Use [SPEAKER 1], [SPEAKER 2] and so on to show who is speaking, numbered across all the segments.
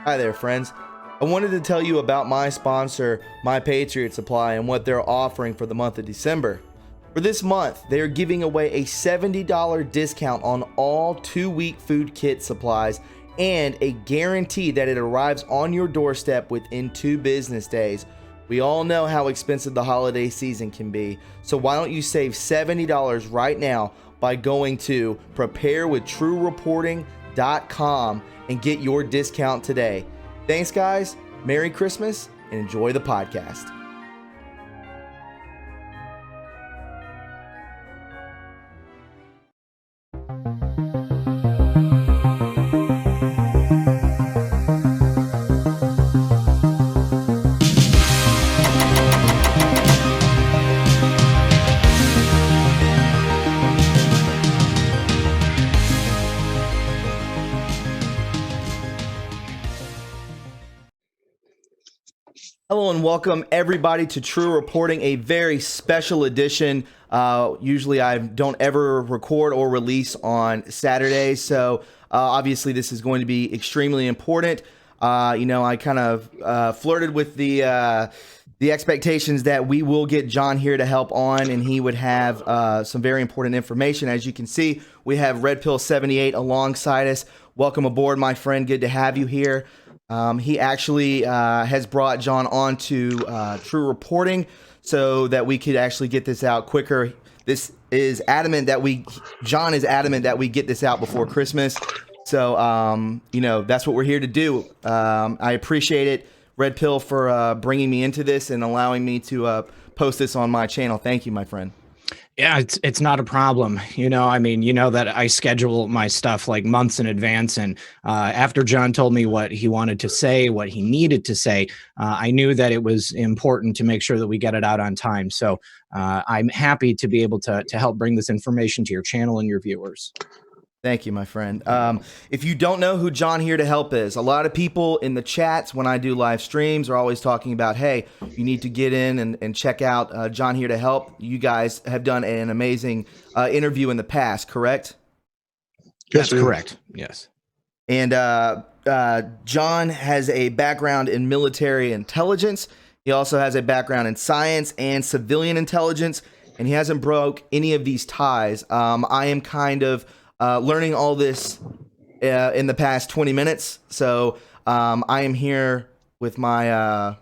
[SPEAKER 1] Hi there, friends. I wanted to tell you about my sponsor, My Patriot Supply, and what they're offering for the month of December. For this month, they are giving away a $70 discount on all 2-week food kit supplies and a guarantee that it arrives on your doorstep within 2 business days. We all know how expensive the holiday season can be, so why don't you save $70 right now by going to preparewithtruereporting.com and get your discount today. Thanks, guys. Merry Christmas and enjoy the podcast. Hello and welcome everybody to True Reporting, a very special edition. Usually I don't ever record or release on Saturdays, so obviously this is going to be extremely important. I kind of flirted with the expectations that we will get John here to help on, and he would have some very important information. As you can see, we have Red Pill 78 alongside us. Welcome aboard, my friend. Good to have you here. He actually has brought John on to True Reporting so that we could actually get this out quicker. John is adamant that we get this out before Christmas. So, that's what we're here to do. I appreciate it, Red Pill, for bringing me into this and allowing me to post this on my channel. Thank you, my friend.
[SPEAKER 2] Yeah, it's not a problem. That I schedule my stuff like months in advance. And after John told me what he wanted to say, what he needed to say, I knew that it was important to make sure that we get it out on time. So I'm happy to be able to help bring this information to your channel and your viewers.
[SPEAKER 1] Thank you, my friend. If you don't know who John Here to Help is, a lot of people in the chats when I do live streams are always talking about, hey, you need to get in and check out John Here to Help. You guys have done an amazing interview in the past, correct?
[SPEAKER 2] Yes, that's correct. Yes.
[SPEAKER 1] And John has a background in military intelligence. He also has a background in science and civilian intelligence, and he hasn't broke any of these ties. I am kind of learning all this in the past 20 minutes. So I am here with my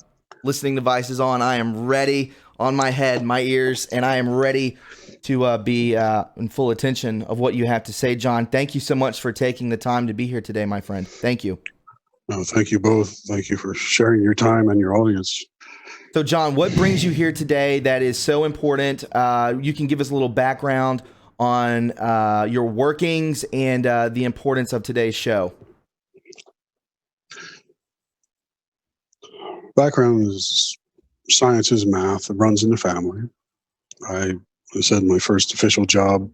[SPEAKER 1] listening devices on. I am ready on my head, my ears, and I am ready to be in full attention of what you have to say, John. Thank you so much for taking the time to be here today, my friend. Thank you.
[SPEAKER 3] No, thank you both. Thank you for sharing your time and your audience.
[SPEAKER 1] So, John, what brings you here today that is so important? You can give us a little background on your workings and the importance of today's show.
[SPEAKER 3] Background is science is math. It runs in the family. I said my first official job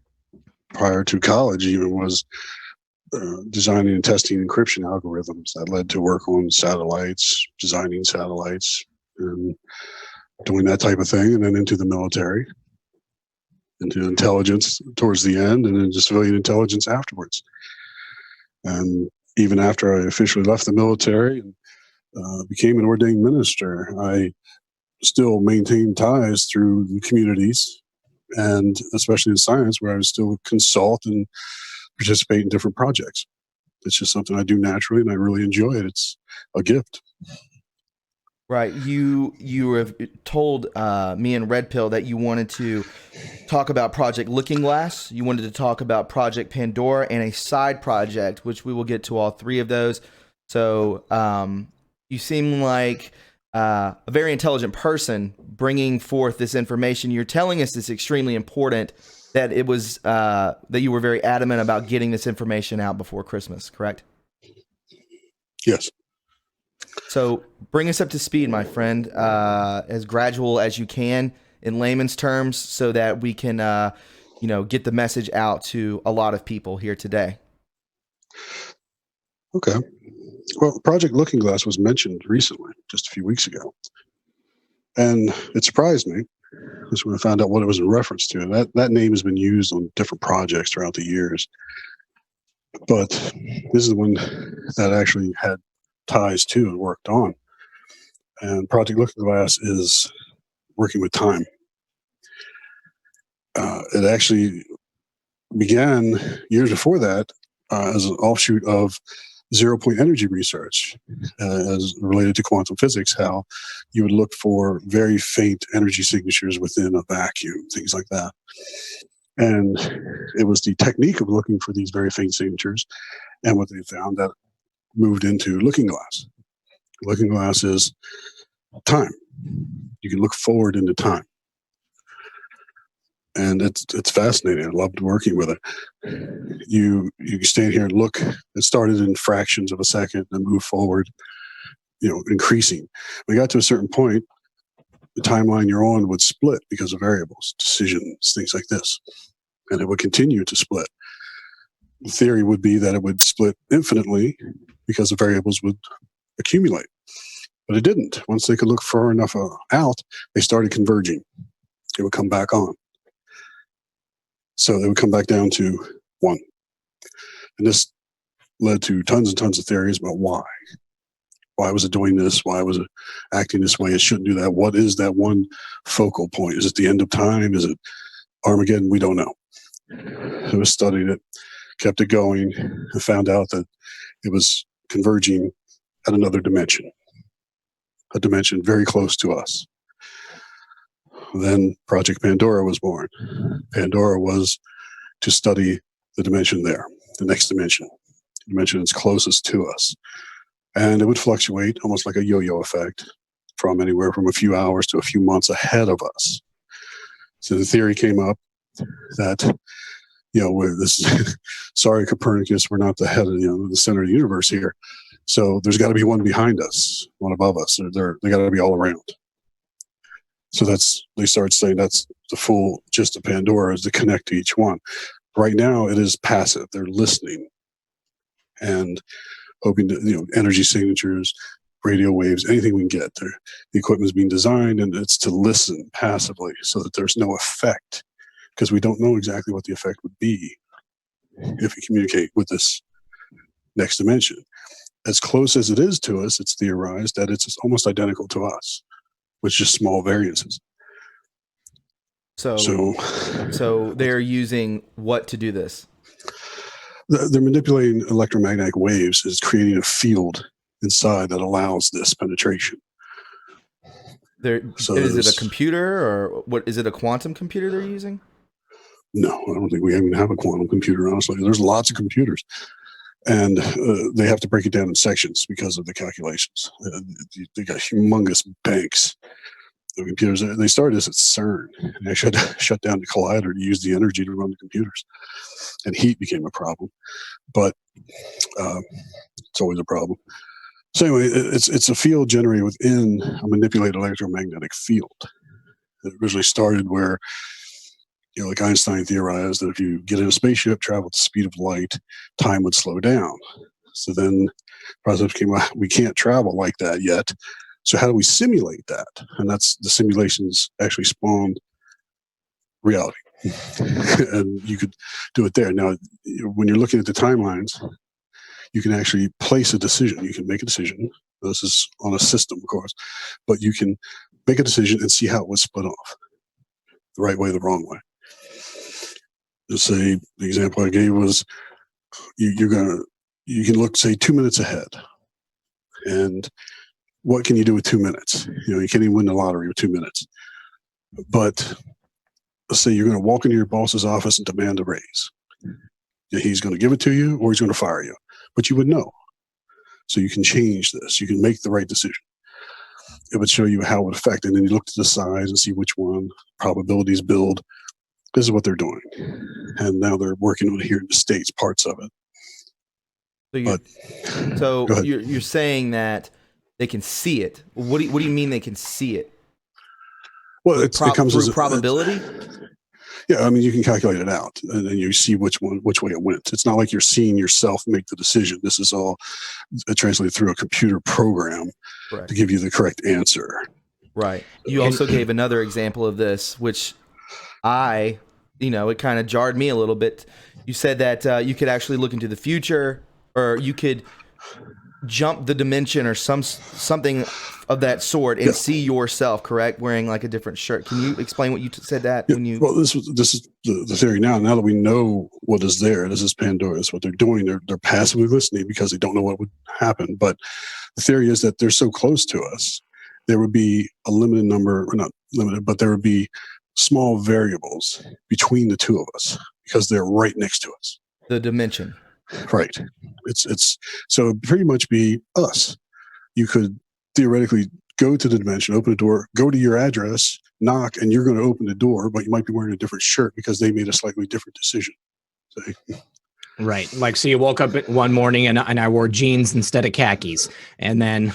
[SPEAKER 3] prior to college even was designing and testing encryption algorithms that led to work on satellites, designing satellites, and doing that type of thing, and then into the military, into intelligence towards the end, and into civilian intelligence afterwards. And even after I officially left the military and became an ordained minister, I still maintained ties through the communities, and especially in science, where I was still consult and participate in different projects. It's just something I do naturally, and I really enjoy it. It's a gift.
[SPEAKER 1] Right. You have told me and Red Pill that you wanted to talk about Project Looking Glass. You wanted to talk about Project Pandora and a side project, which we will get to all three of those. So you seem like a very intelligent person bringing forth this information. You're telling us it's extremely important that it was that you were very adamant about getting this information out before Christmas, correct?
[SPEAKER 3] Yes.
[SPEAKER 1] So bring us up to speed, my friend, as gradual as you can in layman's terms, so that we can, get the message out to a lot of people here today.
[SPEAKER 3] Okay. Well, Project Looking Glass was mentioned recently, just a few weeks ago. And it surprised me, because when I found out what it was in reference to, that name has been used on different projects throughout the years. But this is the one that actually had ties to and worked on. And Project Looking Glass is working with time. It actually began years before that as an offshoot of zero-point energy research, as related to quantum physics, how you would look for very faint energy signatures within a vacuum, things like that. And it was the technique of looking for these very faint signatures and what they found that moved into Looking Glass. Looking Glass is time. You can look forward into time. And it's fascinating. I loved working with it. You can stand here and look. It started in fractions of a second and move forward, increasing. When you got to a certain point, the timeline you're on would split because of variables, decisions, things like this. And it would continue to split. The theory would be that it would split infinitely because the variables would accumulate. But it didn't. Once they could look far enough out, they started converging. It would come back on. So they would come back down to 1. And this led to tons and tons of theories about why. Why was it doing this? Why was it acting this way? It shouldn't do that. What is that one focal point? Is it the end of time? Is it Armageddon? We don't know. So we studied it, kept it going, and found out that it was converging at another dimension, a dimension very close to us. Then Project Pandora was born. Pandora was to study the dimension there, the next dimension, the dimension that's closest to us. And it would fluctuate almost like a yo-yo effect from anywhere from a few hours to a few months ahead of us. So the theory came up that, sorry, Copernicus, we're not the head of, the center of the universe here. So there's got to be one behind us, one above us. They got to be all around. So they start saying that's the full gist of Pandora, is to connect to each one. Right now, it is passive. They're listening and hoping to, energy signatures, radio waves, anything we can get. The equipment is being designed, and it's to listen passively so that there's no effect, because we don't know exactly what the effect would be if we communicate with this next dimension. As close as it is to us, it's theorized that it's almost identical to us, with just small variances.
[SPEAKER 1] So they're using what to do this?
[SPEAKER 3] They're manipulating electromagnetic waves, is creating a field inside that allows this penetration.
[SPEAKER 1] Is it a computer, or what? Is it a quantum computer they're using?
[SPEAKER 3] No, I don't think we even have a quantum computer, honestly. There's lots of computers. And they have to break it down in sections because of the calculations. They got humongous banks of computers. They started this at CERN. And they actually had to shut down the collider to use the energy to run the computers. And heat became a problem. But it's always a problem. So anyway, it's a field generated within a manipulated electromagnetic field. It originally started where, like Einstein theorized that if you get in a spaceship, travel at the speed of light, time would slow down. So then the process came out, we can't travel like that yet. So how do we simulate that? And that's the simulations actually spawned reality. And you could do it there. Now, when you're looking at the timelines, you can actually place a decision. You can make a decision. This is on a system, of course, but you can make a decision and see how it would split off, the right way, the wrong way. Let's say the example I gave was you can look, say, 2 minutes ahead. And what can you do with 2 minutes? You can't even win the lottery with 2 minutes. But let's say you're going to walk into your boss's office and demand a raise. He's going to give it to you, or he's going to fire you. But you would know. So you can change this. You can make the right decision. It would show you how it would affect. And then you look to the sides and see which one, probabilities build. This is what they're doing. And now they're working on it here in the States, parts of it.
[SPEAKER 1] So you're saying that they can see it. What do you mean they can see it?
[SPEAKER 3] Well, it comes
[SPEAKER 1] through probability.
[SPEAKER 3] Yeah, I mean, you can calculate it out, and then you see which way it went. It's not like you're seeing yourself make the decision. This is all translated through a computer program to give you the correct answer.
[SPEAKER 1] Right. You also gave another example of this, which it kind of jarred me a little bit. You said that you could actually look into the future, or you could jump the dimension or something of that sort and see yourself, correct? Wearing like a different shirt. Can you explain what you said that when you?
[SPEAKER 3] Well, this is the theory now. Now that we know what is there, this is Pandora. This is what they're doing. They're passively listening because they don't know what would happen. But the theory is that they're so close to us, there would be a limited number, or not limited, but there would be small variables between the two of us because they're right next to us.
[SPEAKER 1] The dimension.
[SPEAKER 3] Right. It's so it'd pretty much be us. You could theoretically go to the dimension, open the door, go to your address, knock, and you're going to open the door, but you might be wearing a different shirt because they made a slightly different decision. So,
[SPEAKER 2] Right. Like, so you woke up one morning and I wore jeans instead of khakis. And then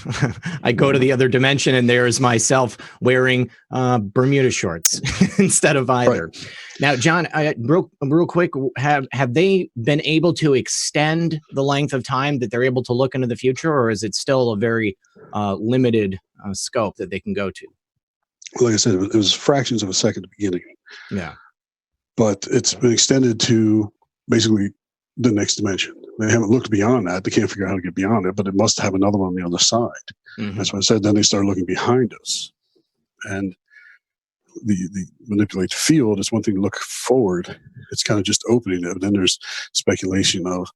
[SPEAKER 2] I go to the other dimension and there's myself wearing Bermuda shorts instead of either. Right. Now, John, real quick, have they been able to extend the length of time that they're able to look into the future, or is it still a very limited scope that they can go to?
[SPEAKER 3] Like I said, it was fractions of a second at the beginning.
[SPEAKER 2] Yeah.
[SPEAKER 3] But it's been extended to basically the next dimension. They haven't looked beyond that. They can't figure out how to get beyond it, but it must have another one on the other side. Mm-hmm. That's what I said. Then they started looking behind us. And the manipulated field is one thing to look forward. It's kind of just opening it. But then there's speculation of,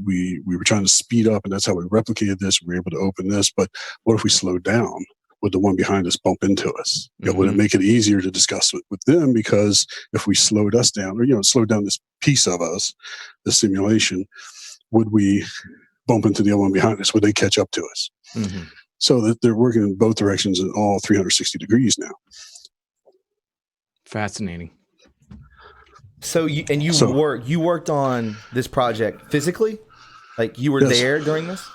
[SPEAKER 3] we were trying to speed up and that's how we replicated this. We were able to open this. But what if we slowed down? Would the one behind us bump into us? Mm-hmm. Would it make it easier to discuss with them? Because if we slowed us down, or slowed down this piece of us, the simulation, would we bump into the other one behind us? Would they catch up to us? Mm-hmm. So that they're working in both directions in all 360 degrees now.
[SPEAKER 2] Fascinating.
[SPEAKER 1] So you worked on this project physically, like you were there during this.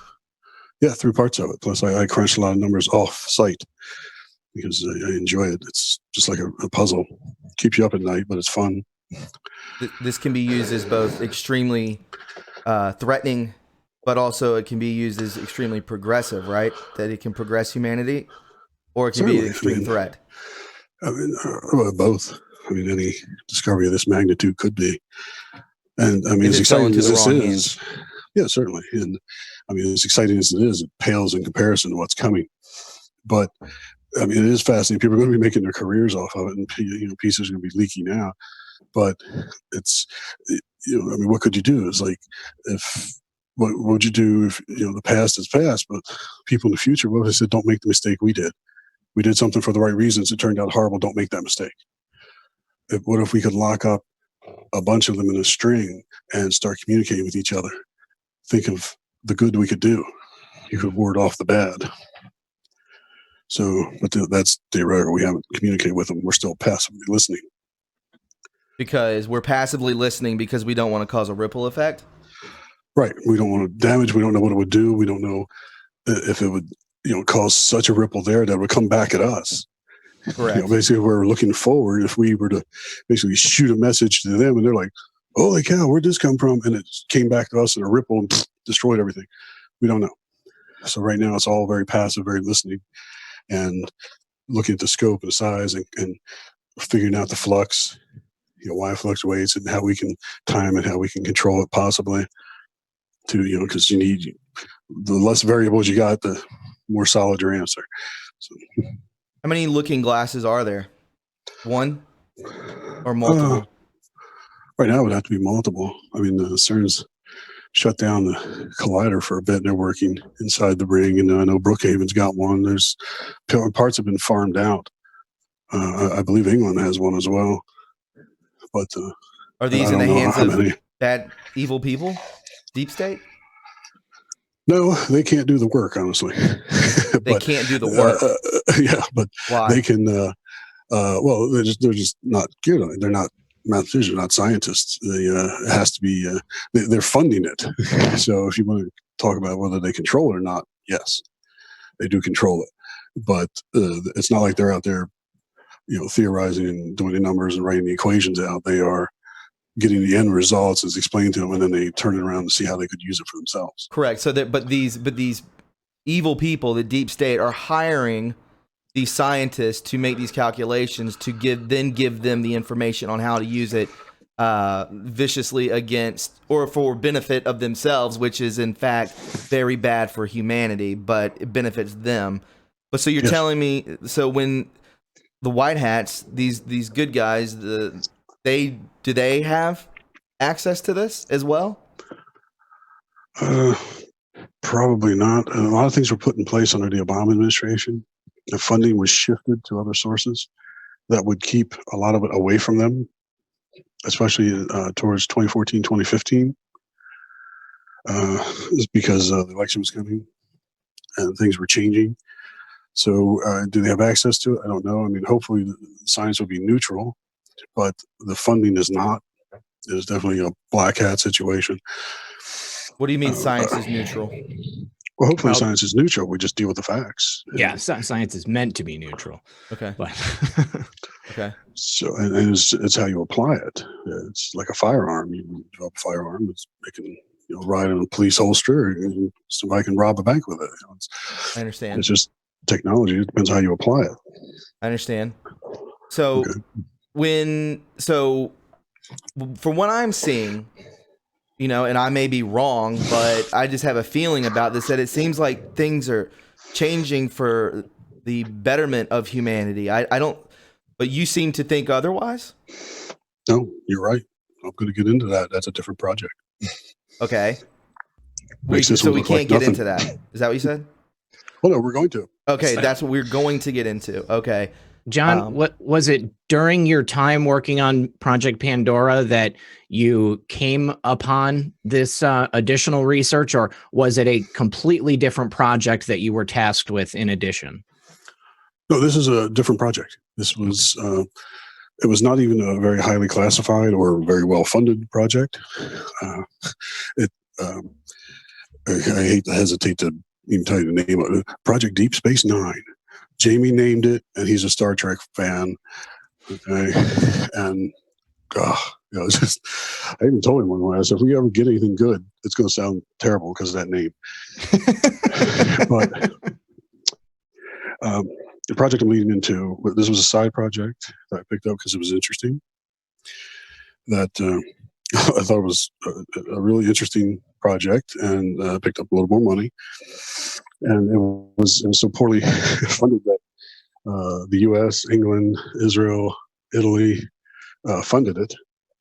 [SPEAKER 3] Yeah, 3 parts of it. Plus, I crunched a lot of numbers off site because I enjoy it. It's just like a puzzle. Keeps you up at night, but it's fun.
[SPEAKER 1] This can be used as both extremely threatening, but also it can be used as extremely progressive, right? That it can progress humanity, or it can be an extreme threat.
[SPEAKER 3] I mean, both. I mean, any discovery of this magnitude could be. And I mean, as exciting as this is, yeah, certainly. And I mean, as exciting as it is, it pales in comparison to what's coming. But I mean, it is fascinating. People are going to be making their careers off of it, and pieces are going to be leaking out. But it's, I mean, what could you do? It's like, what would you do if the past is past, but people in the future? What if I said, don't make the mistake we did? We did something for the right reasons. It turned out horrible. Don't make that mistake. What if we could lock up a bunch of them in a string and start communicating with each other? Think of the good we could do. You could ward off the bad. So, but that's theoretical. We haven't communicated with them. We're still passively listening.
[SPEAKER 1] Because we're passively listening because we don't want to cause a ripple effect?
[SPEAKER 3] Right. We don't want to damage. We don't know what it would do. We don't know if it would, cause such a ripple there that would come back at us.
[SPEAKER 1] Correct.
[SPEAKER 3] Basically, we're looking forward. If we were to basically shoot a message to them and they're like, holy cow, where'd this come from? And it came back to us in a ripple and destroyed everything. We don't know. So right now it's all very passive, very listening and looking at the scope and the size and figuring out the flux, why it fluctuates and how we can time it, how we can control it possibly to, because you need the less variables you got, the more solid your answer. So,
[SPEAKER 1] how many looking glasses are there? One or multiple?
[SPEAKER 3] Right now it would have to be multiple. I mean, CERN's shut down the collider for a bit. They're working inside the ring, and I know Brookhaven's got one. There's parts have been farmed out. I believe England has one as well. But
[SPEAKER 1] are these in the hands of bad, evil people? Deep state?
[SPEAKER 3] No, they can't do the work, honestly.
[SPEAKER 1] They can't do the work.
[SPEAKER 3] Yeah, but
[SPEAKER 1] why?
[SPEAKER 3] They can. Well, they're just not geared on it. They're not mathematicians, not scientists. It has to be. They're funding it. So if you want to talk about whether they control it or not, yes, they do control it. But it's not like they're out there, theorizing and doing the numbers and writing the equations out. They are getting the end results as explained to them, and then they turn it around to see how they could use it for themselves.
[SPEAKER 1] Correct. So that, but these evil people, the deep state, are hiring these scientists to make these calculations to give them the information on how to use it viciously against or for benefit of themselves, which is in fact very bad for humanity, but it benefits them. But so you're
[SPEAKER 3] Yes.
[SPEAKER 1] telling me, so when the white hats, these good guys, do they have access to this as well?
[SPEAKER 3] Probably not. A lot of things were put in place under the Obama administration. The funding was shifted to other sources that would keep a lot of it away from them, especially towards 2014, 2015, because the election was coming and things were changing. So do they have access to it? I don't know. I mean, hopefully the science will be neutral, but the funding is not. There's definitely a black hat situation.
[SPEAKER 1] What do you mean science is neutral?
[SPEAKER 3] Well, hopefully
[SPEAKER 2] Well,
[SPEAKER 3] science is neutral. We just deal with the facts.
[SPEAKER 2] Yeah, science is meant to be neutral.
[SPEAKER 1] Okay.
[SPEAKER 2] But
[SPEAKER 1] Okay.
[SPEAKER 3] So, and it's how you apply it. It's like a firearm. You develop a firearm. It can ride in a police holster, and somebody can rob a bank with it.
[SPEAKER 1] I understand.
[SPEAKER 3] It's just technology. It depends how you apply it.
[SPEAKER 1] I understand. So
[SPEAKER 3] Okay.
[SPEAKER 1] from what I'm seeing, and I may be wrong, but I just have a feeling about this, that it seems like things are changing for the betterment of humanity. I don't, but you seem to think otherwise?
[SPEAKER 3] No, you're right. I'm going to get into that. That's a different project.
[SPEAKER 1] Okay.
[SPEAKER 3] So
[SPEAKER 1] we can't get into that. Is that what you said?
[SPEAKER 3] Well, no, we're going to.
[SPEAKER 1] Okay, that's what we're going to get into. Okay.
[SPEAKER 2] John, what was it during your time working on Project Pandora that you came upon this additional research, or was it a completely different project that you were tasked with in addition?
[SPEAKER 3] No, this is a different project. This was, it was not even a very highly classified or very well-funded project. I hesitate to even tell you the name of it. Project Deep Space Nine. Jamie named it, and he's a Star Trek fan. Okay, and it's just, I even told him one way. I said, if we ever get anything good, it's going to sound terrible because of that name. But the project I'm leading into, this was a side project that I picked up because it was interesting. That I thought was a really interesting project, and picked up a little more money. And it was so poorly funded that the U.S., England, Israel, Italy funded it,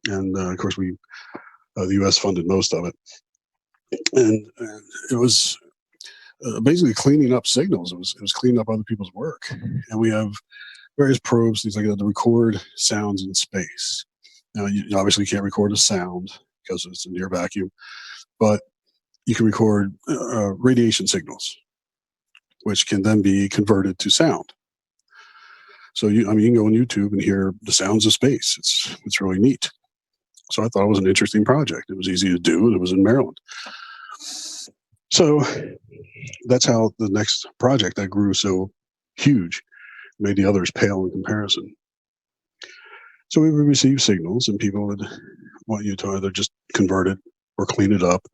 [SPEAKER 3] and of course the U.S. funded most of it. And it was basically cleaning up signals. It was cleaning up other people's work, and we have various probes, things like that, to record sounds in space. Now, you obviously can't record a sound because it's a near vacuum, but you can record radiation signals, which can then be converted to sound. So you can go on YouTube and hear the sounds of space. It's really neat. So I thought it was an interesting project. It was easy to do, and it was in Maryland. So that's how the next project that grew so huge made the others pale in comparison. So we would receive signals, and people would want you to either just convert it or clean it up.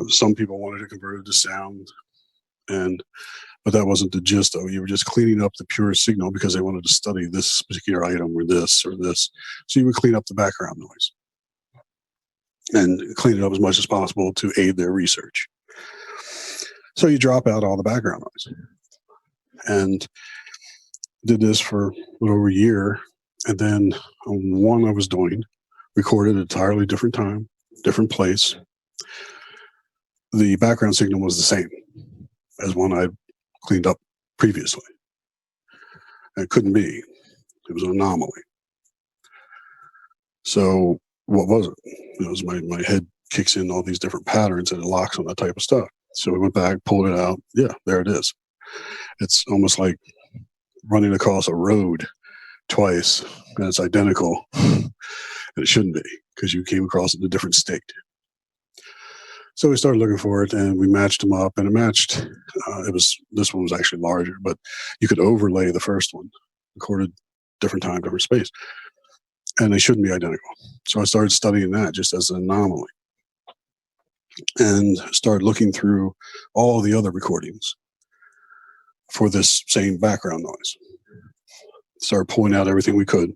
[SPEAKER 3] Some people wanted to convert it to sound, but that wasn't the gist of it. You were just cleaning up the pure signal because they wanted to study this particular item or this or this. So you would clean up the background noise and clean it up as much as possible to aid their research. So you drop out all the background noise, and did this for a little over a year. And then on one I was doing, recorded at an entirely different time, different place. The background signal was the same as one I cleaned up previously. It couldn't be. It was an anomaly. So what was it? It was my head kicks in all these different patterns and it locks on that type of stuff. So we went back, pulled it out. Yeah, there it is. It's almost like running across a road twice, and it's identical. And it shouldn't be, because you came across it in a different state. So we started looking for it, and we matched them up, and it matched. This one was actually larger, but you could overlay the first one, recorded different time, different space, and they shouldn't be identical. So I started studying that just as an anomaly, and started looking through all the other recordings for this same background noise. Started pulling out everything we could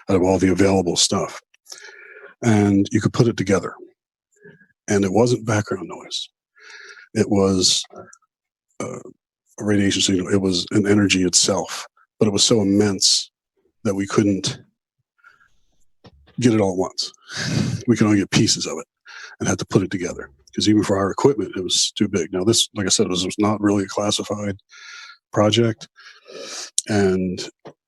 [SPEAKER 3] out of all the available stuff. and you could put it together. And it wasn't background noise. It was a radiation signal. It was an energy itself, but it was so immense that we couldn't get it all at once. We could only get pieces of it and had to put it together, because even for our equipment, it was too big. Now this, like I said, was not really a classified project, and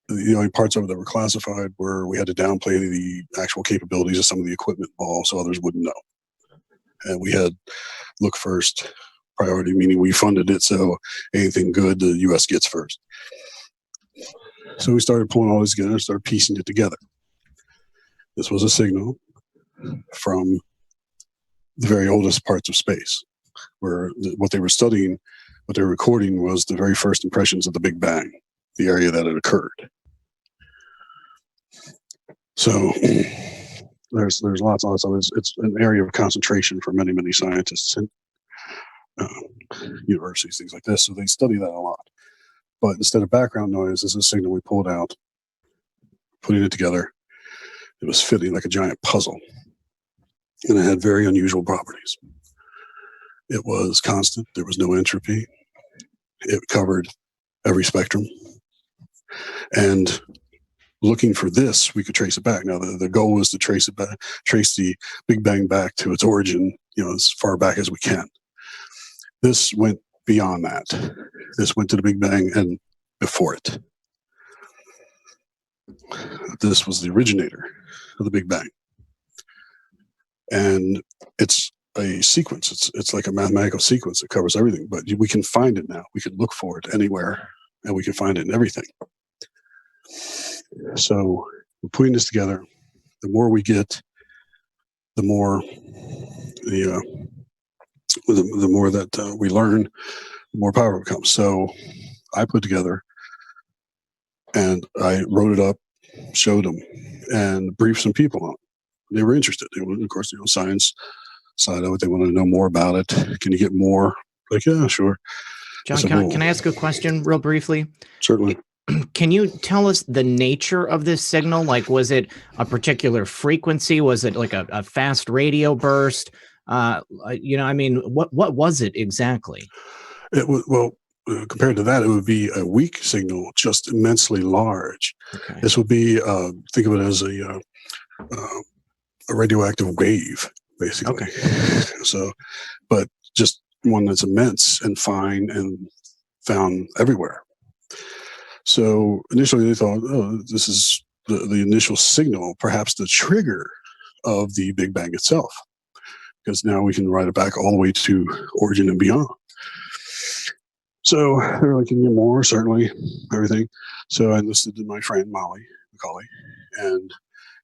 [SPEAKER 3] the only parts of it that were classified were we had to downplay the actual capabilities of some of the equipment involved so others wouldn't know. And we had look first priority, meaning we funded it, so anything good the U.S. gets first. So we started pulling all this together and started piecing it together. This was a signal from the very oldest parts of space, where what they were studying, what they were recording, was the very first impressions of the Big Bang, the area that it occurred. So there's lots and lots of it. It's an area of concentration for many, many scientists and universities, things like this. So they study that a lot. But instead of background noise, this is a signal we pulled out, putting it together. It was fitting like a giant puzzle, and it had very unusual properties. It was constant. There was no entropy. It covered every spectrum. And looking for this, we could trace it back. Now, the goal was to trace it back, trace the Big Bang back to its origin, as far back as we can. This went beyond that. This went to the Big Bang and before it. This was the originator of the Big Bang. And it's a sequence. It's like a mathematical sequence that covers everything, but we can find it now. We can look for it anywhere, and we can find it in everything. So we're putting this together. The more we get, the more the more that we learn, the more power it becomes. So I put together, and I wrote it up, showed them, and briefed some people on it. They were interested. They were, of course, science side of it. They wanted to know more about it. Can you get more? Like, yeah, sure.
[SPEAKER 2] John, can I ask a question real briefly?
[SPEAKER 3] Certainly.
[SPEAKER 2] Can you tell us the nature of this signal? Like, was it a particular frequency? Was it like a fast radio burst? What was it exactly?
[SPEAKER 3] It was, well, compared to that, it would be a weak signal, just immensely large.
[SPEAKER 2] Okay.
[SPEAKER 3] This would be, think of it as a radioactive wave, basically.
[SPEAKER 2] Okay.
[SPEAKER 3] So, but just one that's immense and fine and found everywhere. So initially they thought, oh, this is the initial signal, perhaps the trigger of the Big Bang itself, because now we can write it back all the way to origin and beyond. So they're like, can you get more? Certainly, everything. So I enlisted my friend Molly McCauley and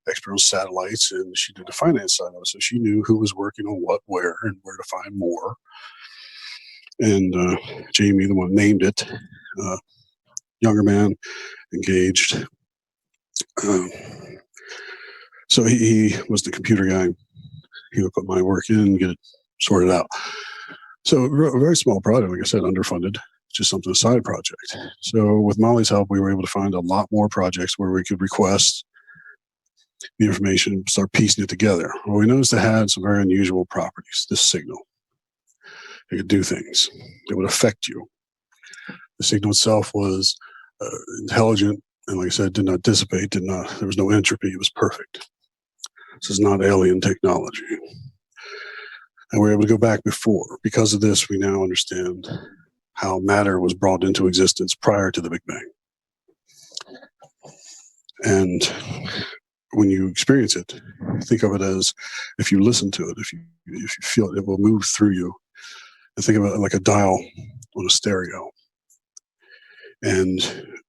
[SPEAKER 3] external satellites, and she did the finance side of it. So she knew who was working on what, where, and where to find more. And Jamie, the one named it, younger man, engaged. So he was the computer guy. He would put my work in and get it sorted out. So a very small project, like I said, underfunded, just something, a side project. So with Molly's help, we were able to find a lot more projects where we could request the information, start piecing it together. Well, we noticed it had some very unusual properties, this signal. It could do things. It would affect you. The signal itself was intelligent, and like I said, did not dissipate, there was no entropy, it was perfect. This is not alien technology. And we were able to go back before. Because of this, we now understand how matter was brought into existence prior to the Big Bang. And when you experience it, think of it as, if you listen to it, if you feel it, it will move through you. And think of it like a dial on a stereo. And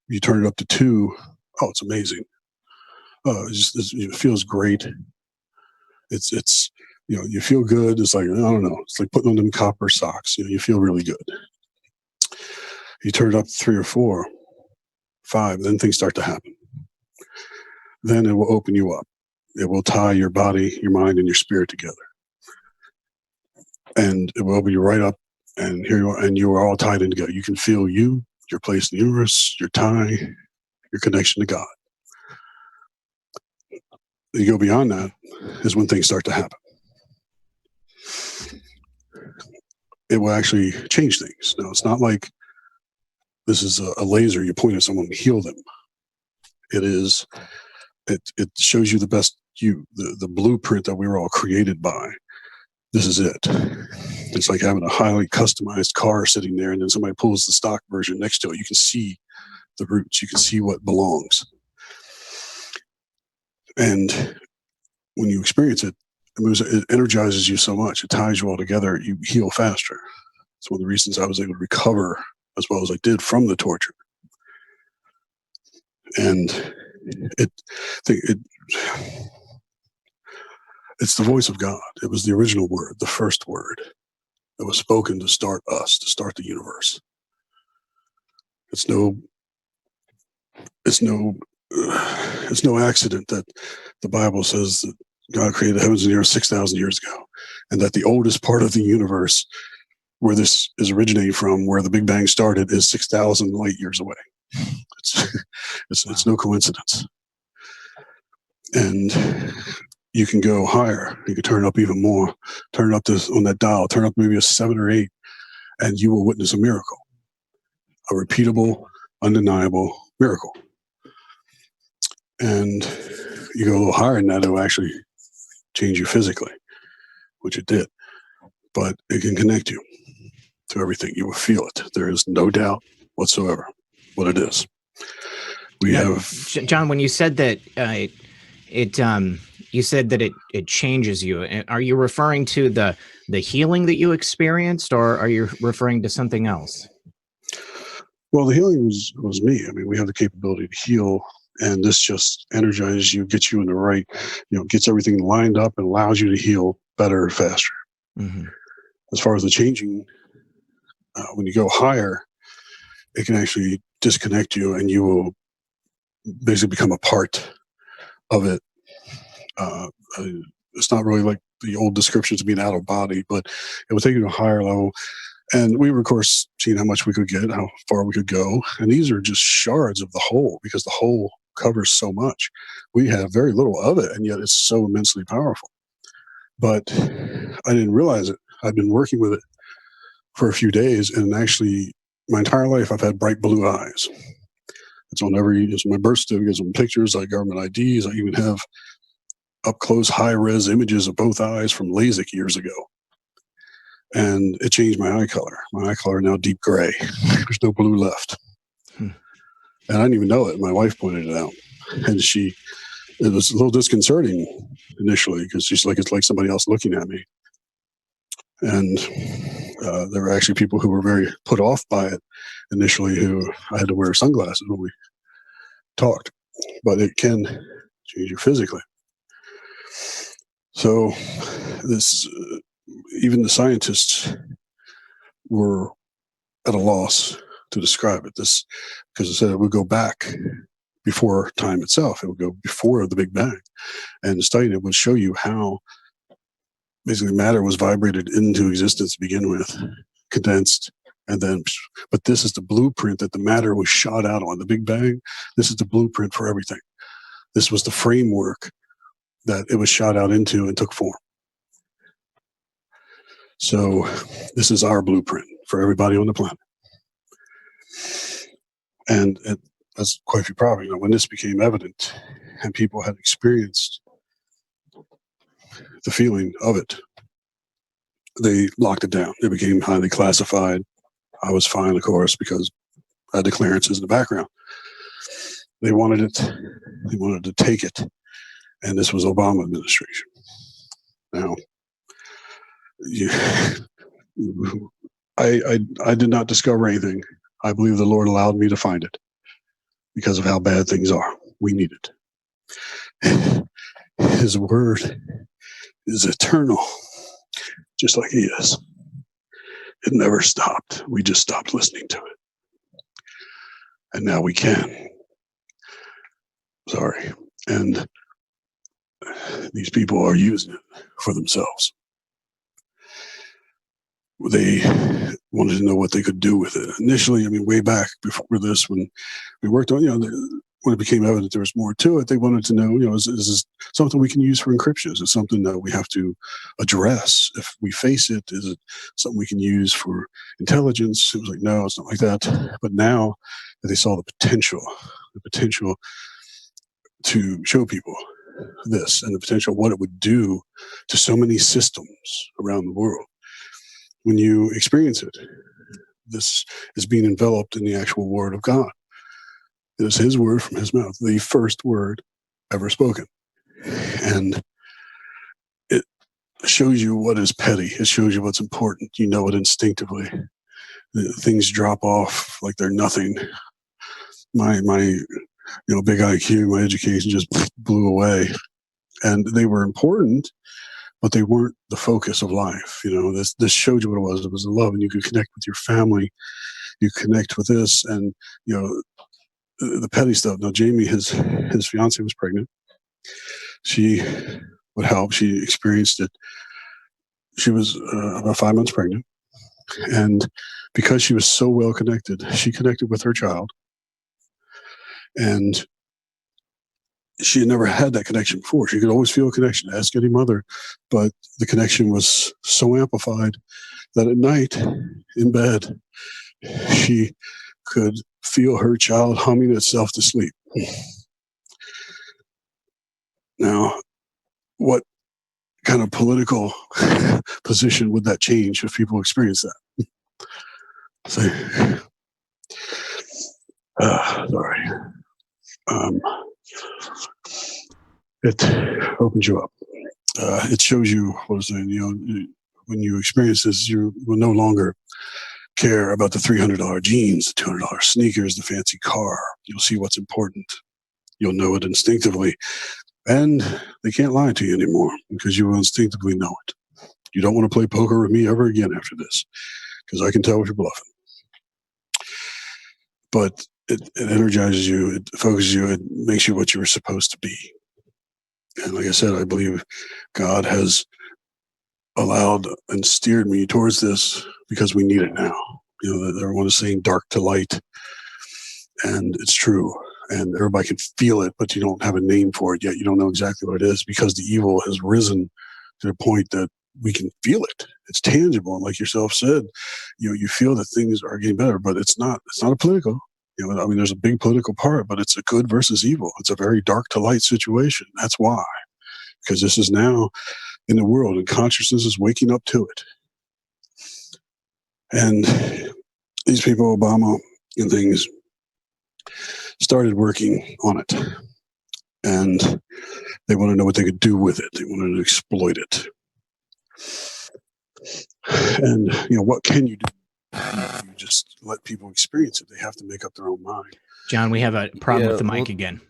[SPEAKER 3] you turn it up to 2. Oh, it's amazing. Oh, it feels great. It's you feel good. It's like, I don't know. It's like putting on them copper socks. You feel really good. You turn it up to 3 or 4, 5, then things start to happen. Then it will open you up. It will tie your body, your mind, and your spirit together. And it will open you right up, and here you are, and you are all tied in together. You can feel you, your place in the universe, your tie, your connection to God. You go beyond that, is when things start to happen. It will actually change things. Now, it's not like this is a laser you point at someone to heal them. It shows you the best the blueprint that we were all created by. This is it. It's like having a highly customized car sitting there, and then somebody pulls the stock version next to it. You can see the roots. You can see what belongs. And when you experience it, it energizes you so much. It ties you all together. You heal faster. It's one of the reasons I was able to recover as well as I did from the torture. And it's the voice of God. It was the original word, the first word that was spoken to start us, to start the universe. It's no accident that the Bible says that God created the heavens and the earth 6,000 years ago, and that the oldest part of the universe, where this is originating from, where the Big Bang started, is 6,000 light years away. It's no coincidence. And you can go higher. You can turn it up even more. Turn it up on that dial. Turn up maybe a 7 or 8, and you will witness a miracle, a repeatable, undeniable miracle. And you go a little higher than that, it will actually change you physically, which it did. But it can connect you to everything. You will feel it. There is no doubt whatsoever what it is.
[SPEAKER 2] John, when you said that you said that it changes you, are you referring to the healing that you experienced, or are you referring to something else?
[SPEAKER 3] Well, the healing was me. I mean, we have the capability to heal, and this just energizes you, gets you in the right, gets everything lined up and allows you to heal better and faster.
[SPEAKER 2] Mm-hmm.
[SPEAKER 3] As far as the changing, when you go higher, it can actually disconnect you, and you will basically become a part of it. It's not really like the old descriptions of being out of body, but it will take you to a higher level. And we were, of course, seeing how much we could get, how far we could go. And these are just shards of the whole, because the whole covers so much. We have very little of it, and yet it's so immensely powerful. But I didn't realize it. I've been working with it for a few days, and actually my entire life I've had bright blue eyes. It's on it's my birth certificates, on pictures, like government IDs. I even have up close high-res images of both eyes from LASIK years ago. And it changed my eye color. My eye color now deep gray. There's no blue left. And I didn't even know it. My wife pointed it out. And it was a little disconcerting initially, because she's like, it's like somebody else looking at me. And there were actually people who were very put off by it initially, who I had to wear sunglasses when we talked. But it can change you physically. So this, even the scientists were at a loss to describe it. This, because it said it would go back before time itself. It would go before the Big Bang. And studying it would show you how basically matter was vibrated into existence to begin with, condensed, and then, but this is the blueprint that the matter was shot out on. The Big Bang, this is the blueprint for everything. This was the framework that it was shot out into and took form. So this is our blueprint for everybody on the planet. And as quite a few probably know, when this became evident and people had experienced the feeling of it, they locked it down. It became highly classified. I was fine, of course, because I had the clearances in the background. They wanted it. They wanted to take it. And this was Obama administration. Now, I did not discover anything. I believe the Lord allowed me to find it because of how bad things are. We need it. His word is eternal, just like he is. It never stopped. We just stopped listening to it. And now we can. Sorry. And these people are using it for themselves. They wanted to know what they could do with it. Initially, I mean, way back before this, when we worked on, when it became evident there was more to it, they wanted to know, is this something we can use for encryption? Is it something that we have to address if we face it? Is it something we can use for intelligence? It was like, no, it's not like that. But now that they saw the potential to show people this and the potential what it would do to so many systems around the world, when you experience it, this is being enveloped in the actual word of God. It is his word from his mouth, the first word ever spoken. And it shows you what is petty. It shows you what's important. You know it instinctively. Things drop off like they're nothing. My big IQ, my education just blew away. And they were important, but they weren't the focus of life. This showed you what it was. It was the love, and you could connect with your family. You connect with this, and the petty stuff. Now, Jamie, his fiance, was pregnant. She would help. She experienced it. She was about 5 months pregnant, and because she was so well connected, she connected with her child, and she had never had that connection before. She could always feel a connection. Ask any mother, but the connection was so amplified that at night in bed, she could feel her child humming itself to sleep. Now, what kind of political position would that change if people experience that? Sorry. It opens you up. It shows you what I'm saying. When you experience this, you will no longer care about the $300 jeans, the $200 sneakers, the fancy car. You'll see what's important. You'll know it instinctively. And they can't lie to you anymore because you will instinctively know it. You don't want to play poker with me ever again after this because I can tell if you're bluffing. But it energizes you, it focuses you, it makes you what you were supposed to be. And like I said, I believe God has allowed and steered me towards this because we need it now. Everyone is saying dark to light, and it's true. And everybody can feel it, but you don't have a name for it yet. You don't know exactly what it is because the evil has risen to the point that we can feel it. It's tangible. And like yourself said, you feel that things are getting better, but it's not a political. There's a big political part, but it's a good versus evil. It's a very dark to light situation. That's why, because this is now in the world and consciousness is waking up to it. And these people, Obama and things, started working on it. And they want to know what they could do with it. They wanted to exploit it. And, what can you do? You just let people experience it. They have to make up their own mind.
[SPEAKER 2] John, we have a problem with the mic again.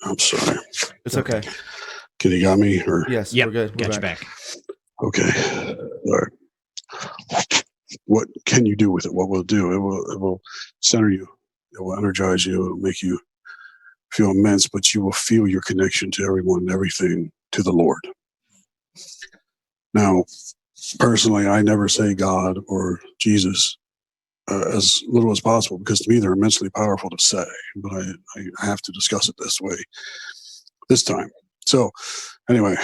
[SPEAKER 3] I'm sorry.
[SPEAKER 1] It's okay.
[SPEAKER 3] Can you got me? Or?
[SPEAKER 1] Yes,
[SPEAKER 2] yep,
[SPEAKER 1] we're good.
[SPEAKER 2] Got you back.
[SPEAKER 3] Okay. All right. What can you do with it? What will it do? It will center you. It will energize you. It will make you feel immense, but you will feel your connection to everyone and everything to the Lord. Now, personally, I never say God or Jesus as little as possible because to me they're immensely powerful to say, but I have to discuss it this way this time. So anyway,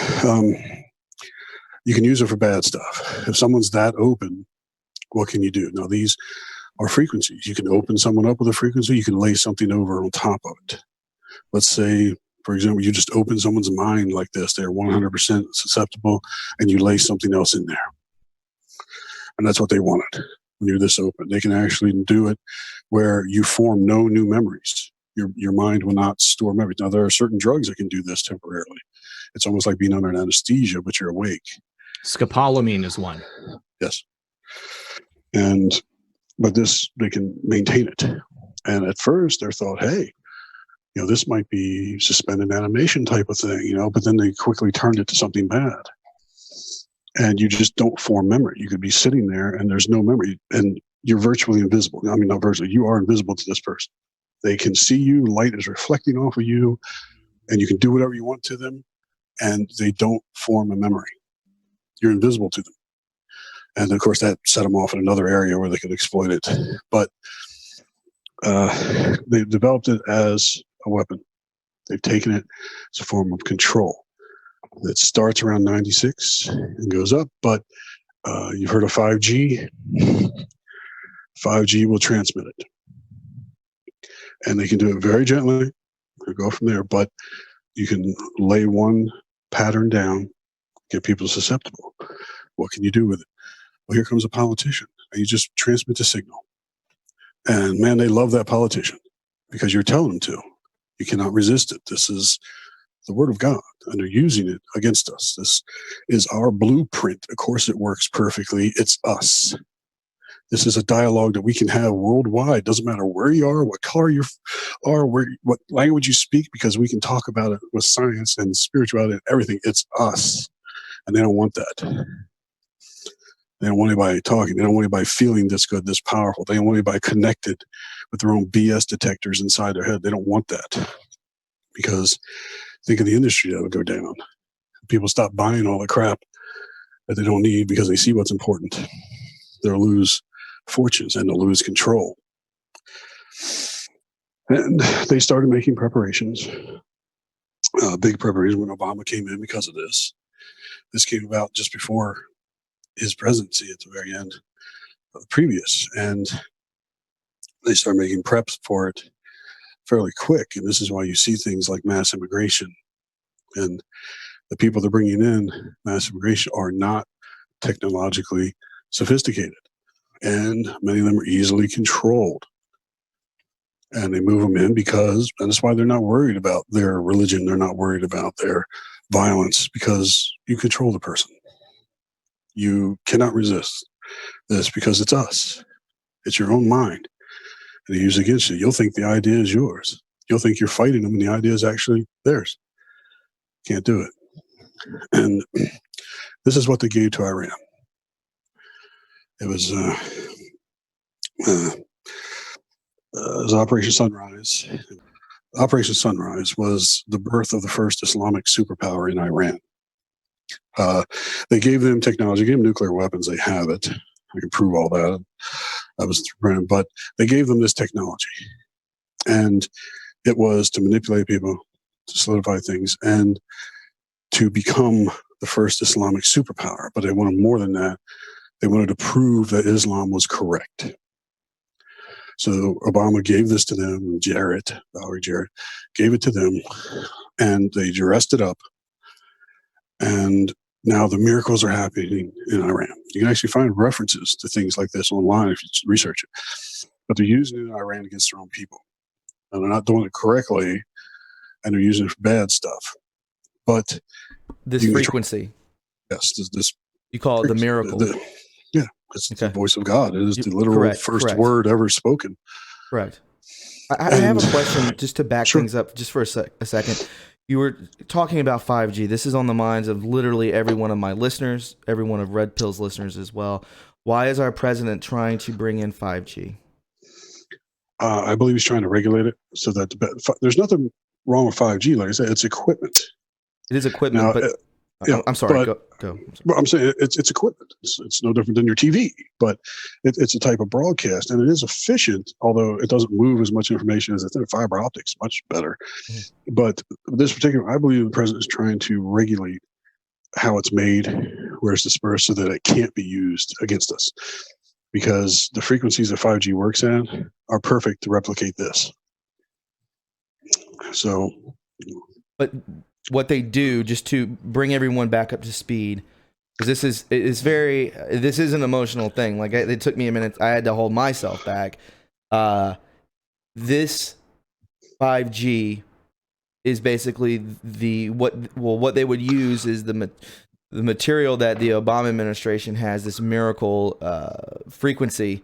[SPEAKER 3] you can use it for bad stuff. If someone's that open, what can you do? Now, these are frequencies. You can open someone up with a frequency. You can lay something over on top of it. Let's say, for example, you just open someone's mind like this. They're 100% susceptible, and you lay something else in there. And that's what they wanted. When you're this open, they can actually do it where you form no new memories. Your mind will not store memories. Now, there are certain drugs that can do this temporarily. It's almost like being under an anesthesia, but you're awake.
[SPEAKER 2] Scopolamine is one.
[SPEAKER 3] Yes. But they can maintain it. And at first, they thought, hey, this might be suspended animation type of thing, but then they quickly turned it to something bad. And you just don't form memory. You could be sitting there and there's no memory and you're virtually invisible. I mean, not virtually, you are invisible to this person. They can see you, light is reflecting off of you, and you can do whatever you want to them, and they don't form a memory. You're invisible to them. And of course, that set them off in another area where they could exploit it. But they developed it as a weapon. They've taken it as a form of control that starts around 96 and goes up. But you've heard of 5G. 5G will transmit it. And they can do it very gently and go from there. But you can lay one pattern down, get people susceptible. What can you do with it? Well, here comes a politician. And you just transmit the signal. And man, they love that politician because you're telling them to. You cannot resist it. This is the word of God, and they're using it against us. This is our blueprint. Of course, it works perfectly. It's us. This is a dialogue that we can have worldwide. Doesn't matter where you are, what color you are, what language you speak, because we can talk about it with science and spirituality and everything. It's us, and they don't want that. They don't want anybody talking. They don't want anybody feeling this good, this powerful. They don't want anybody connected with their own BS detectors inside their head. They don't want that, because think of the industry that would go down. People stop buying all the crap that they don't need because they see what's important. They'll lose fortunes and they'll lose control. And they started making preparations, big preparations when Obama came in because of this. This came about just before his presidency at the very end of the previous. And they started making preps for it fairly quick. And this is why you see things like mass immigration. And the people they're bringing in, mass immigration, are not technologically sophisticated. And many of them are easily controlled. And they move them in because, and that's why they're not worried about their religion. They're not worried about their violence, because you control the person. You cannot resist this because it's us. It's your own mind. And they use it against you. You'll think the idea is yours. You'll think you're fighting them and the idea is actually theirs. Can't do it. And this is what they gave to Iran. It was Operation Sunrise. Operation Sunrise was the birth of the first Islamic superpower in Iran. They gave them technology, gave them nuclear weapons. They have it. I can prove all that. That was random, but they gave them this technology, and it was to manipulate people, to solidify things, and to become the first Islamic superpower. But they wanted more than that. They wanted to prove that Islam was correct. So Obama gave this to them. Valerie Jarrett, gave it to them, and they dressed it up. And now the miracles are happening in Iran. You can actually find references to things like this online if you research it. But they're using it in Iran against their own people. And they're not doing it correctly, and they're using it for bad stuff. But
[SPEAKER 1] this frequency.
[SPEAKER 3] Yes, this
[SPEAKER 1] you call it the miracle.
[SPEAKER 3] Yeah, it's the voice of God. It is the literal first word ever spoken.
[SPEAKER 1] Correct. I have a question just to back things up just for a second. You were talking about 5G. This is on the minds of literally every one of my listeners, every one of Red Pill's listeners as well. Why is our president trying to bring in 5G?
[SPEAKER 3] I believe he's trying to regulate it so that there's nothing wrong with 5G. Like I said, it's equipment.
[SPEAKER 1] It is equipment,
[SPEAKER 3] now,
[SPEAKER 1] but
[SPEAKER 3] yeah,
[SPEAKER 1] I'm sorry.
[SPEAKER 3] Go.
[SPEAKER 1] I'm sorry.
[SPEAKER 3] I'm saying it's equipment. It's no different than your TV, but it's a type of broadcast, and it is efficient, although it doesn't move as much information as fiber optics, much better. Mm-hmm. But this particular, I believe the president is trying to regulate how it's made, where it's dispersed, so that it can't be used against us, because the frequencies that 5G works at are perfect to replicate this. So,
[SPEAKER 1] but what they do, just to bring everyone back up to speed, because this is an emotional thing. Like it took me a minute. I had to hold myself back. This 5G is basically what they would use is the material that the Obama administration has, this miracle frequency.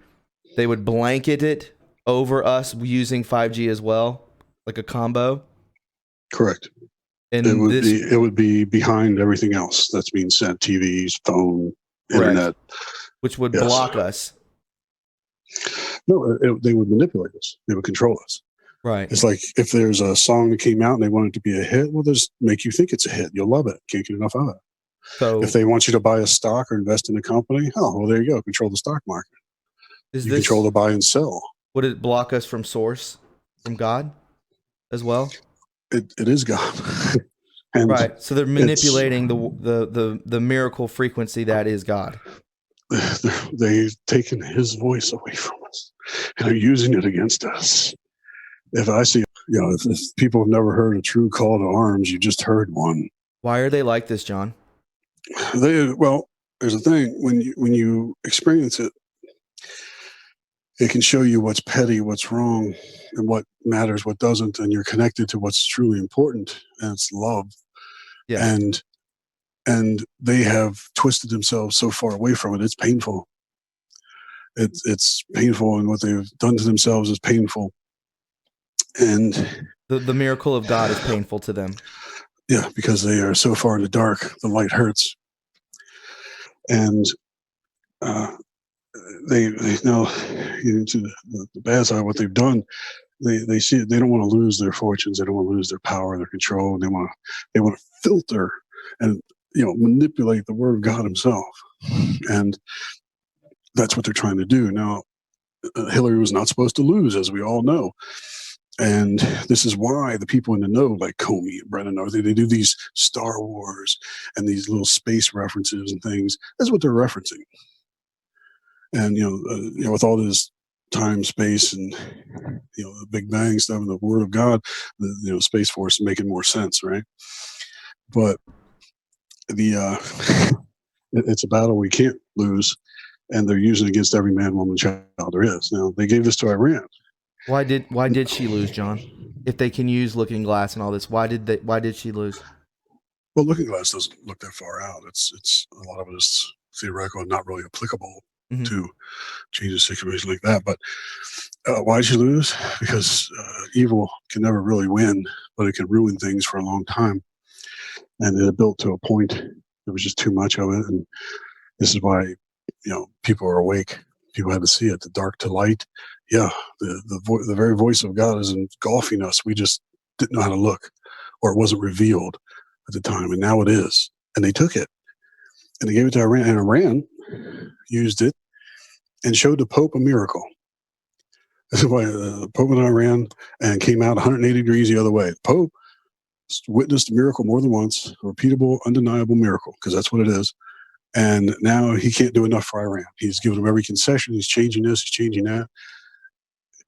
[SPEAKER 1] They would blanket it over us using 5G as well, like a combo.
[SPEAKER 3] Correct.
[SPEAKER 1] And
[SPEAKER 3] it would be behind everything else that's being sent: TVs, phone, internet,
[SPEAKER 1] which would block us.
[SPEAKER 3] No, they would manipulate us. They would control us.
[SPEAKER 1] Right.
[SPEAKER 3] It's like if there's a song that came out and they want it to be a hit, well, just make you think it's a hit. You'll love it. Can't get enough of it. So if they want you to buy a stock or invest in a company, well, there you go. Control the stock market. You control the buy and sell.
[SPEAKER 1] Would it block us from source, from God? as well?
[SPEAKER 3] It is God. And
[SPEAKER 1] Right. So they're manipulating the miracle frequency that is God.
[SPEAKER 3] they've taken his voice away from us and are using it against us. If I see, if people have never heard a true call to arms, you just heard one.
[SPEAKER 1] Why are they like this, John?
[SPEAKER 3] Well, there's a thing when you experience it, it can show you what's petty, what's wrong, and what matters, what doesn't, and you're connected to what's truly important, and it's love.
[SPEAKER 1] Yes.
[SPEAKER 3] And they have twisted themselves so far away from it. It's painful. It's painful, and what they've done to themselves is painful. And
[SPEAKER 1] the miracle of God is painful to them.
[SPEAKER 3] Yeah, because they are so far in the dark, the light hurts. And they know, to the bad side, what they've done. They see it. They don't want to lose their fortunes. They don't want to lose their power, their control. They want to filter and manipulate the word of God himself. And that's what they're trying to do. Now, Hillary was not supposed to lose, as we all know. And this is why the people in the know, like Comey and Brennan, they do these Star Wars and these little space references and things. That's what they're referencing. And with all this time, space, and the Big Bang stuff and the Word of God, the Space Force is making more sense, right? But it's a battle we can't lose, and they're using it against every man, woman, child there is. Now they gave this to Iran.
[SPEAKER 1] Why did she lose, John? If they can use Looking Glass and all this, why did she lose?
[SPEAKER 3] Well, Looking Glass doesn't look that far out. It's a lot of it is theoretical and not really applicable to change a situation like that. But why did she lose? Because evil can never really win, but it can ruin things for a long time. And it built to a point. There was just too much of it, and this is why people are awake. People had to see it, the dark to light. Yeah, the very voice of God is engulfing us. We just didn't know how to look, or it wasn't revealed at the time, and now it is. And they took it, and they gave it to Iran, and Iran used it and showed the Pope a miracle. This is why the Pope in Iran and came out 180 degrees the other way. The Pope witnessed a miracle more than once, a repeatable, undeniable miracle, because that's what it is. And now he can't do enough for Iran. He's given them every concession. He's changing this, he's changing that.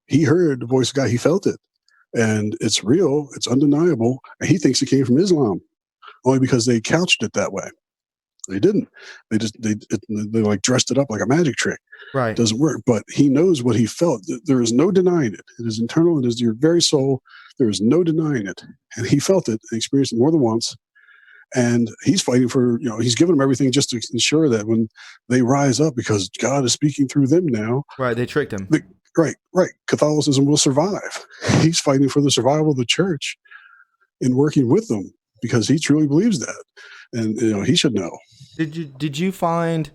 [SPEAKER 3] He heard the voice of God. He felt it. And it's real. It's undeniable. And he thinks it came from Islam, only because they couched it that way. They didn't. They like dressed it up like a magic trick.
[SPEAKER 1] Right.
[SPEAKER 3] It doesn't work. But he knows what he felt. There is no denying it. It is internal. It is your very soul. There is no denying it. And he felt it and experienced it more than once. And he's fighting for, he's giving them everything just to ensure that when they rise up, because God is speaking through them now.
[SPEAKER 1] Right. They tricked him.
[SPEAKER 3] Right. Catholicism will survive. He's fighting for the survival of the church and working with them because he truly believes that. And, he should know.
[SPEAKER 1] Did you find,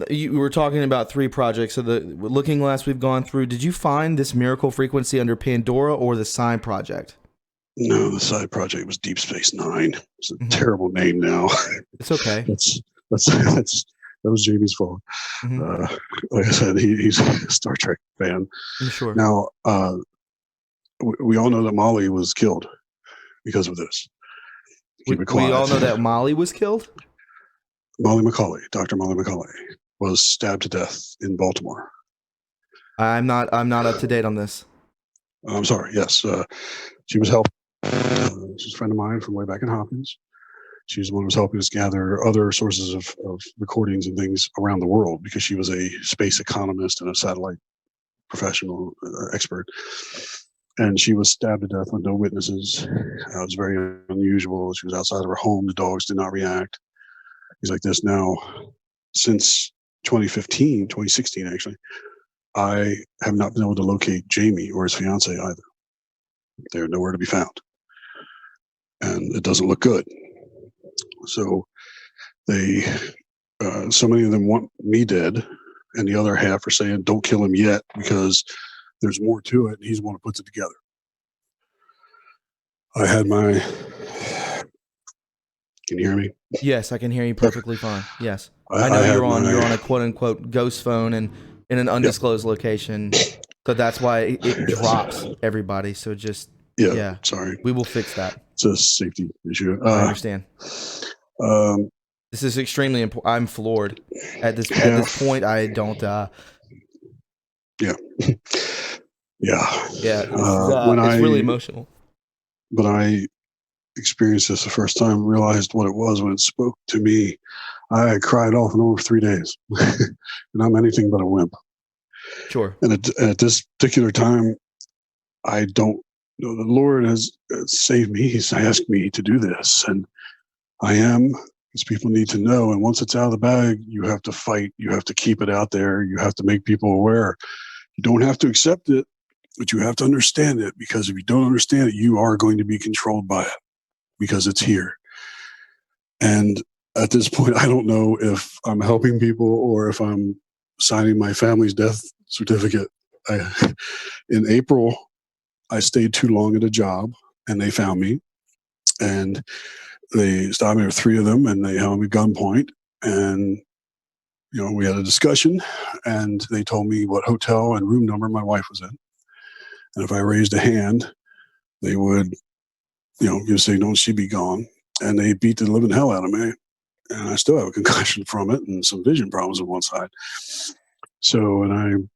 [SPEAKER 1] you were talking about 3 projects. So the Looking Glass we've gone through, did you find this miracle frequency under Pandora or the Sign Project?
[SPEAKER 3] No, the side project was Deep Space Nine. It's a terrible name now.
[SPEAKER 1] It's okay.
[SPEAKER 3] That was Jamie's fault. Like I said, he's a Star Trek fan.
[SPEAKER 1] I'm sure.
[SPEAKER 3] Now, we all know that Molly was killed because of this.
[SPEAKER 1] We all know that Molly was killed?
[SPEAKER 3] Molly McCauley, Dr. Molly McCauley, was stabbed to death in Baltimore.
[SPEAKER 1] I'm not up to date on this.
[SPEAKER 3] I'm sorry. Yes, she was helping. She's a friend of mine from way back in Hopkins. She's the one who was helping us gather other sources of recordings and things around the world because she was a space economist and a satellite professional expert. And she was stabbed to death with no witnesses. It was very unusual. She was outside of her home. The dogs did not react. Things like this. Now, since 2016 actually, I have not been able to locate Jamie or his fiance either. They're nowhere to be found. And it doesn't look good. So so many of them want me dead, and the other half are saying, don't kill him yet because there's more to it, and he's the one who puts it together. I had my... Can you hear me?
[SPEAKER 1] Yes, I can hear you perfectly fine. Yes. I know you're on a quote-unquote ghost phone and in an undisclosed location, so that's why it drops everybody. So just
[SPEAKER 3] Yeah. Sorry.
[SPEAKER 1] We will fix that.
[SPEAKER 3] It's a safety issue.
[SPEAKER 1] I understand.
[SPEAKER 3] Um,
[SPEAKER 1] This is extremely important. I'm floored at this point. I don't.
[SPEAKER 3] Yeah. Yeah.
[SPEAKER 1] Yeah. It's really emotional.
[SPEAKER 3] When I experienced this the first time, realized what it was when it spoke to me, I cried off and on for 3 days, and I'm anything but a wimp.
[SPEAKER 1] Sure.
[SPEAKER 3] And at this particular time, I don't know. The Lord has saved me. He's asked me to do this, and I am, because people need to know. And once it's out of the bag, you have to fight. You have to keep it out there. You have to make people aware. You don't have to accept it, but you have to understand it, because if you don't understand it, you are going to be controlled by it, because it's here. And at this point, I don't know if I'm helping people or if I'm signing my family's death certificate. In April, I stayed too long at a job, and they found me, and they stopped me. There were 3 of them, and they held me at gunpoint. And we had a discussion, and they told me what hotel and room number my wife was in. And if I raised a hand, they would, give a signal and she'd be gone. And they beat the living hell out of me. And I still have a concussion from it and some vision problems on one side. So, and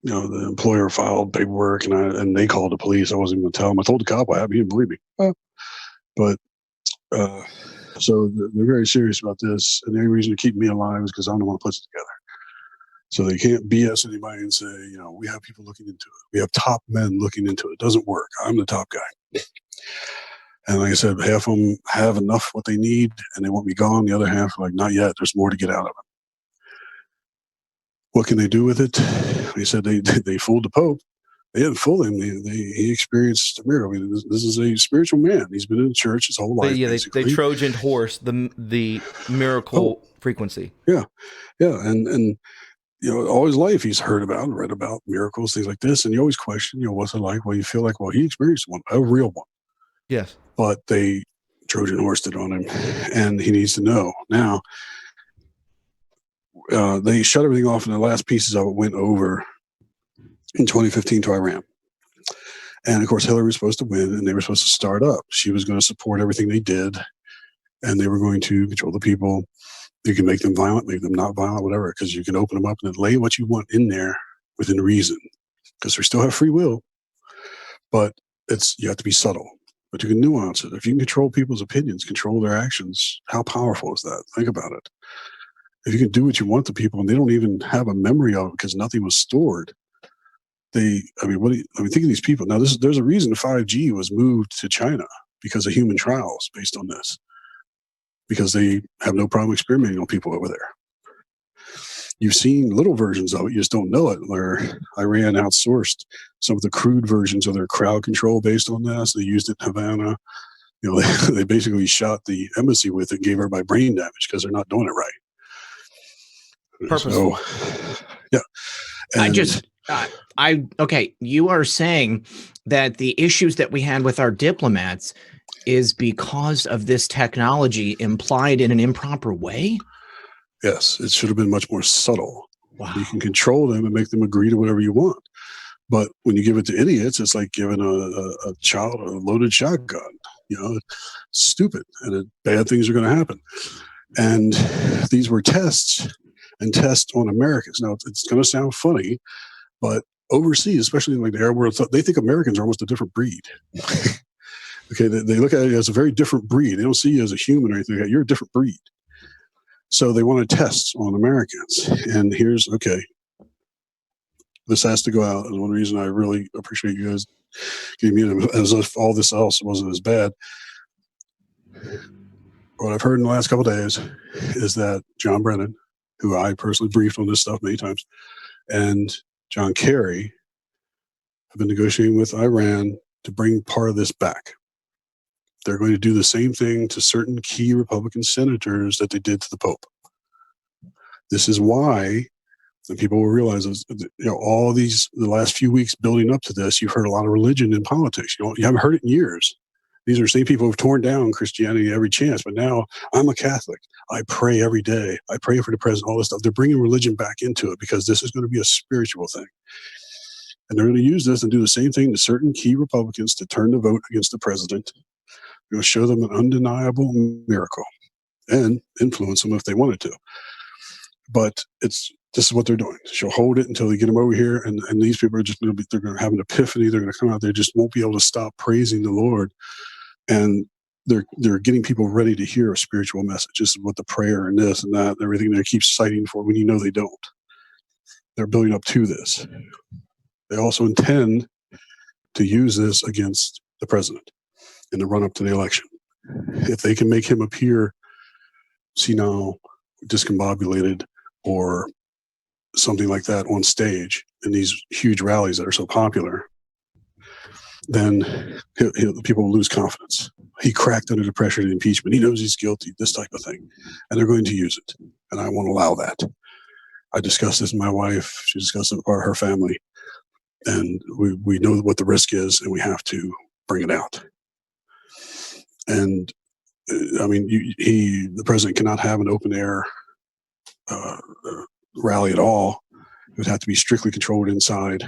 [SPEAKER 3] the employer filed paperwork, and they called the police. I wasn't even going to tell them. I told the cop what happened. He didn't believe me. So they're very serious about this. And the only reason to keep me alive is because I'm the one who puts it together. So they can't BS anybody and say, we have people looking into it. We have top men looking into it. It doesn't work. I'm the top guy. And like I said, half of them have enough what they need and they want me gone. The other half are like, not yet. There's more to get out of it. What can they do with it? They said they fooled the Pope. They didn't fool him. He experienced a miracle. I mean, this is a spiritual man. He's been in church his whole life.
[SPEAKER 1] They Trojan horse the miracle frequency.
[SPEAKER 3] Yeah. And all his life he's heard about and read about miracles, things like this. And you always question, what's it like? Well, you feel like, well, he experienced one, a real one.
[SPEAKER 1] Yes.
[SPEAKER 3] But they Trojan horsed it on him, and he needs to know. Now, they shut everything off, and the last pieces of it went over in 2015 to Iran. And of course, Hillary was supposed to win, and they were supposed to start up. She was going to support everything they did, and they were going to control the people. You can make them violent, make them not violent, whatever, because you can open them up and then lay what you want in there within reason, because we still have free will. But you have to be subtle. But you can nuance it. If you can control people's opinions, control their actions, how powerful is that? Think about it. If you can do what you want to people and they don't even have a memory of it because nothing was stored, think of these people. Now, there's a reason 5G was moved to China because of human trials based on this, because they have no problem experimenting on people over there. You've seen little versions of it, you just don't know it, where Iran outsourced some of the crude versions of their crowd control based on this. They used it in Havana. They basically shot the embassy with it and gave everybody brain damage because they're not doing it right.
[SPEAKER 1] Purposeful.
[SPEAKER 3] So, yeah.
[SPEAKER 2] Okay, you are saying that the issues that we had with our diplomats is because of this technology implied in an improper way?
[SPEAKER 3] Yes, it should have been much more subtle.
[SPEAKER 2] Wow.
[SPEAKER 3] You can control them and make them agree to whatever you want. But when you give it to idiots, it's like giving a child a loaded shotgun. It's stupid, and bad things are going to happen. And these were tests on Americans. Now, it's going to sound funny, but overseas, especially in like the Arab world, they think Americans are almost a different breed. Okay, they look at it as a very different breed. They don't see you as a human or anything like that. You're a different breed. So they wanted tests on Americans. And this has to go out. And one reason I really appreciate you guys giving me it, as if all this else wasn't as bad. What I've heard in the last couple of days is that John Brennan, who I personally briefed on this stuff many times, and John Kerry have been negotiating with Iran to bring part of this back. They're going to do the same thing to certain key Republican senators that they did to the Pope. This is why, and people will realize, all the last few weeks building up to this, you've heard a lot of religion in politics. You haven't heard it in years. These are the same people who've torn down Christianity every chance. But now I'm a Catholic. I pray every day. I pray for the president, all this stuff. They're bringing religion back into it because this is going to be a spiritual thing. And they're going to use this and do the same thing to certain key Republicans to turn the vote against the president. They're going to show them an undeniable miracle and influence them if they wanted to. But this is what they're doing. She'll hold it until they get them over here, and these people are just going to be, they're going to have an epiphany. They're going to come out. They just won't be able to stop praising the Lord, and they're getting people ready to hear a spiritual message. This is what the prayer and this and that and everything they keep citing for when you know they don't. They're building up to this. They also intend to use this against the president in the run up to the election. If they can make him appear senile, discombobulated, or something like that on stage in these huge rallies that are so popular, then people will lose confidence. He cracked under the pressure of the impeachment. He knows he's guilty, this type of thing. And they're going to use it. And I won't allow that. I discussed this with my wife. She discussed it with her family. And we know what the risk is, and we have to bring it out. And I mean, the president cannot have an open air rally at all. It would have to be strictly controlled inside.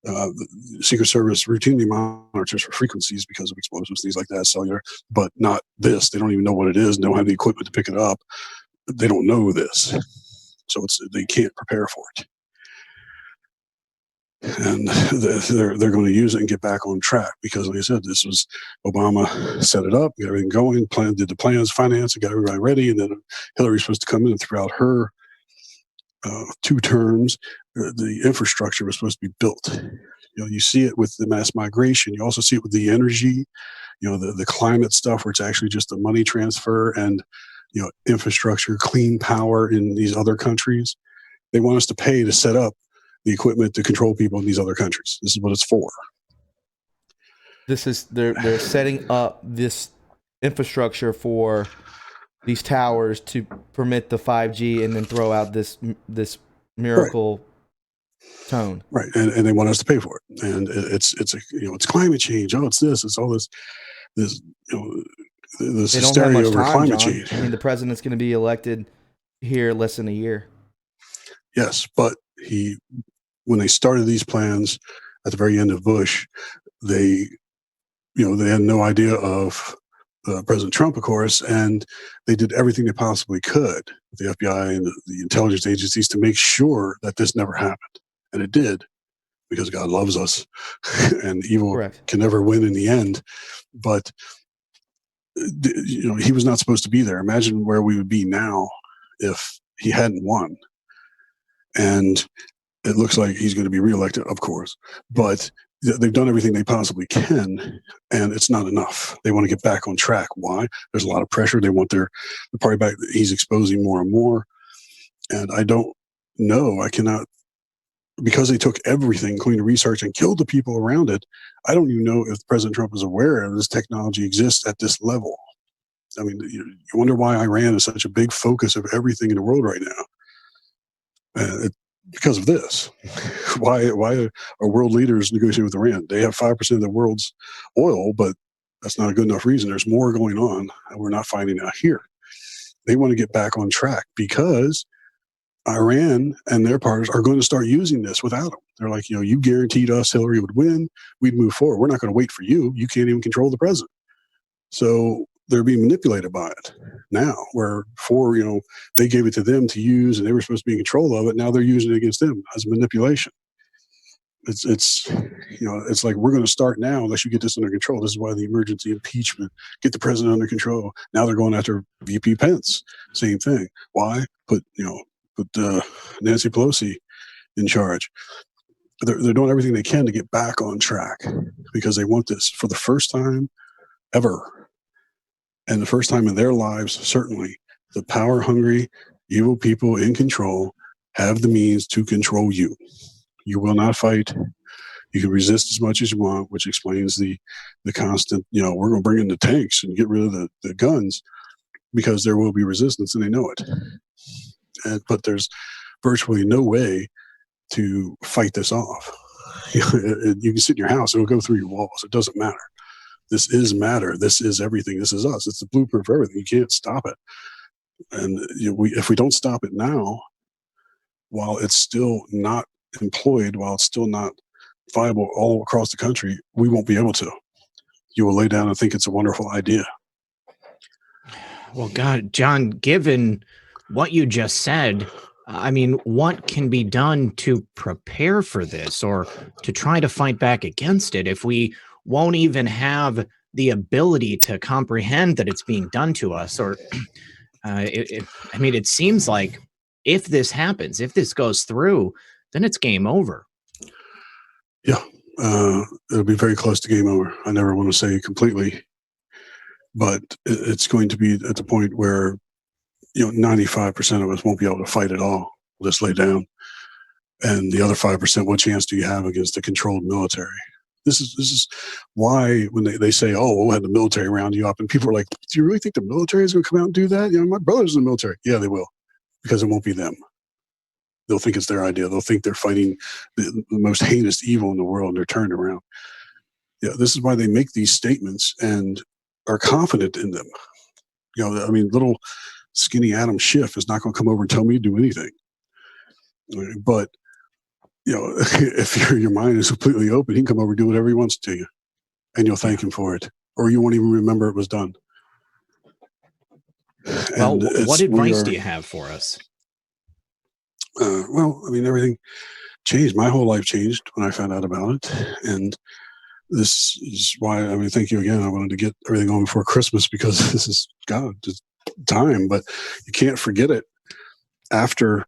[SPEAKER 3] The Secret Service routinely monitors for frequencies because of explosives, things like that, cellular, but not this. They don't even know what it is. They don't have the equipment to pick it up. They don't know this. So they can't prepare for it. And they're going to use it and get back on track because, like I said, this was Obama set it up, got everything going, did the plans, finance, got everybody ready, and then Hillary's supposed to come in and throughout her 2 terms, the infrastructure was supposed to be built. You see it with the mass migration. You also see it with the energy, the climate stuff, where it's actually just a money transfer and infrastructure, clean power in these other countries. They want us to pay to set up the equipment to control people in these other countries. This is what it's for.
[SPEAKER 1] They're setting up this infrastructure for these towers to permit the 5G and then throw out this miracle tone.
[SPEAKER 3] Right. And they want us to pay for it. And it's climate change. Oh, it's this, it's all this this hysteria over climate change.
[SPEAKER 1] I mean, the president's going to be elected here less than a year.
[SPEAKER 3] Yes, but when they started these plans at the very end of Bush, they had no idea of President Trump, of course, and they did everything they possibly could, the FBI and the intelligence agencies, to make sure that this never happened. And it did, because God loves us and evil
[SPEAKER 1] Correct.
[SPEAKER 3] Can never win in the end. But he was not supposed to be there. Imagine where we would be now if he hadn't won. And it looks like he's going to be reelected, of course, but they've done everything they possibly can, and it's not enough. They want to get back on track. Why? There's a lot of pressure. They want the party back. He's exposing more and more. And I don't know. I cannot, because they took everything, including the research, and killed the people around it. I don't even know if President Trump is aware this technology exists at this level. I mean, you wonder why Iran is such a big focus of everything in the world right now. Because of this. Why are world leaders negotiating with Iran? They have 5% of the world's oil, but that's not a good enough reason. There's more going on that we're not finding out here. They want to get back on track because Iran and their partners are going to start using this without them. They're like, you guaranteed us Hillary would win. We'd move forward. We're not going to wait for you. You can't even control the president. So they're being manipulated by it now, where before, they gave it to them to use and they were supposed to be in control of it. Now they're using it against them as manipulation. It's like, we're going to start now unless you get this under control. This is why the emergency impeachment, get the president under control. Now they're going after VP Pence. Same thing. Why? Put Nancy Pelosi in charge. They're doing everything they can to get back on track because they want this for the first time ever. And the first time in their lives, certainly, the power-hungry, evil people in control have the means to control you. You will not fight. You can resist as much as you want, which explains the constant, we're going to bring in the tanks and get rid of the guns because there will be resistance and they know it. But there's virtually no way to fight this off. You can sit in your house. It'll go through your walls. It doesn't matter. This is matter. This is everything. This is us. It's the blueprint for everything. You can't stop it. And if we don't stop it now, while it's still not employed while it's still not viable all across the country, we won't be able to. You will lay down and think it's a wonderful idea.
[SPEAKER 2] Well, God, John, given what you just said, I mean, what can be done to prepare for this or to try to fight back against it if we won't even have the ability to comprehend that it's being done to us? Or, I mean, it seems like if this happens, if this goes through, then it's game over.
[SPEAKER 3] Yeah, it'll be very close to game over. I never want to say completely, but it's going to be at the point where 95% of us won't be able to fight at all. We'll just lay down, and the other 5%, what chance do you have against a controlled military? This is why when they say, "Oh, we'll have the military round you up," and people are like, "Do you really think the military is going to come out and do that?" My brother's in the military. Yeah, they will, because it won't be them. They'll think it's their idea. They'll think they're fighting the most heinous evil in the world, and they're turned around. Yeah, this is why they make these statements and are confident in them. I mean, little skinny Adam Schiff is not going to come over and tell me to do anything. But if your mind is completely open, he can come over and do whatever he wants to you, and you'll thank him for it, or you won't even remember it was done.
[SPEAKER 2] Well, what advice do you have for us?
[SPEAKER 3] Well, I mean, everything changed. My whole life changed when I found out about it, and this is why. I mean, thank you again. I wanted to get everything on before Christmas because this is God's time, but you can't forget it after.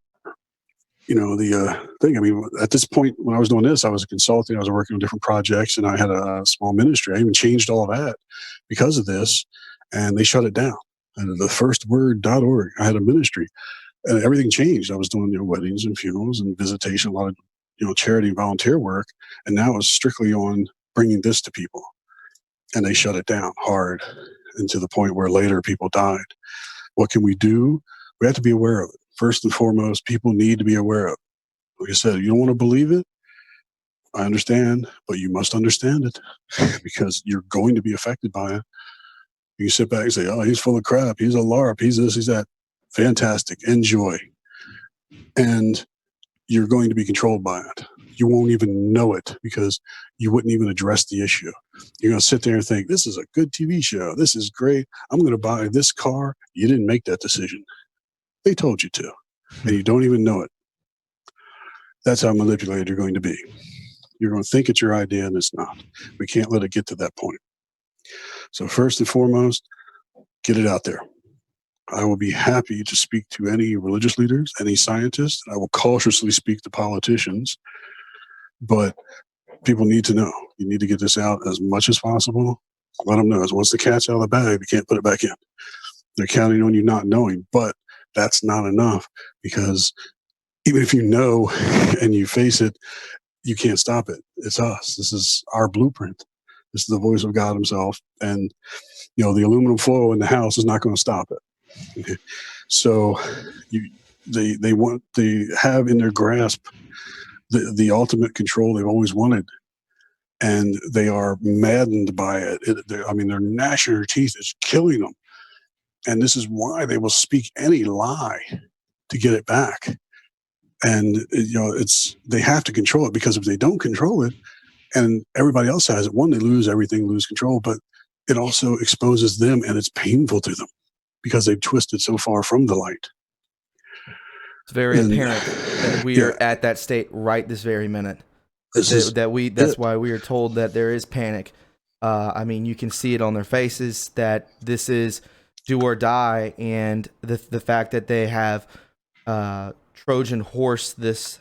[SPEAKER 3] The thing. I mean, at this point, when I was doing this, I was a consultant. I was working on different projects, and I had a small ministry. I even changed all of that because of this, and they shut it down. And the firstword.org, I had a ministry, and everything changed. I was doing weddings and funerals and visitation, a lot of charity and volunteer work, and now it's strictly on bringing this to people. And they shut it down hard, and to the point where later people died. What can we do? We have to be aware of it. First and foremost, people need to be aware of it. Like I said, you don't want to believe it. I understand, but you must understand it because you're going to be affected by it. You can sit back and say, "Oh, he's full of crap. He's a LARP. He's this, he's that." Fantastic. Enjoy. And you're going to be controlled by it. You won't even know it because you wouldn't even address the issue. You're going to sit there and think, "This is a good TV show. This is great. I'm going to buy this car." You didn't make that decision. They told you to, and you don't even know it. That's how manipulated you're going to be. You're going to think it's your idea, and it's not. We can't let it get to that point. So first and foremost, get it out there. I will be happy to speak to any religious leaders, any scientists. I will cautiously speak to politicians, but people need to know. You need to get this out as much as possible. Let them know. Once the cat's out of the bag, you can't put it back in. They're counting on you not knowing, but that's not enough because even if you know and you face it, you can't stop it. It's us. This is our blueprint. This is the voice of God himself. And, the aluminum foil in the house is not going to stop it. So they want to have in their grasp the ultimate control they've always wanted. And they are maddened by it. They're gnashing their teeth. It's killing them. And this is why they will speak any lie to get it back. And they have to control it, because if they don't control it and everybody else has it, one, they lose everything, lose control, but it also exposes them, and it's painful to them because they've twisted so far from the light.
[SPEAKER 1] It's very apparent that we are at that state right this very minute. That's why we are told that there is panic. You can see it on their faces that this is do or die, and the fact that they have Trojan horse this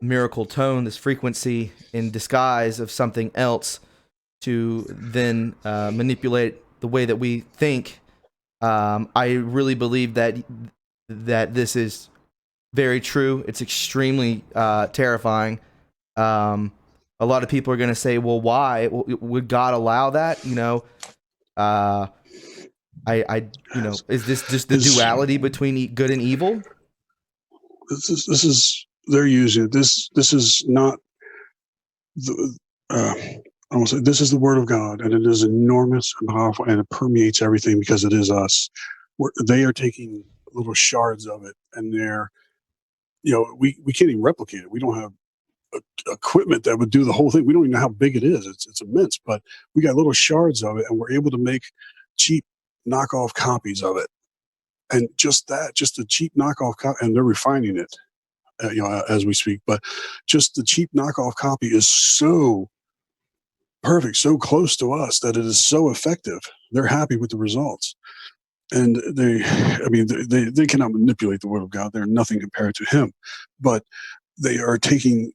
[SPEAKER 1] miracle tone, this frequency in disguise of something else to then manipulate the way that we think. I really believe that this is very true. It's extremely terrifying. A lot of people are going to say, "Well, why would God allow that?" Is this just the duality between good and evil?
[SPEAKER 3] This is they're using it. This is not the. I will say this is the word of God, and it is enormous and powerful, and it permeates everything because it is us. They are taking little shards of it, and they're we can't even replicate it. We don't have equipment that would do the whole thing. We don't even know how big it is. It's immense, but we got little shards of it, and we're able to make cheap knockoff copies of it. And just a cheap knockoff copy, and they're refining it, as we speak. But just the cheap knockoff copy is so perfect, so close to us that it is so effective. They're happy with the results. And they cannot manipulate the word of God. They're nothing compared to him, but they are taking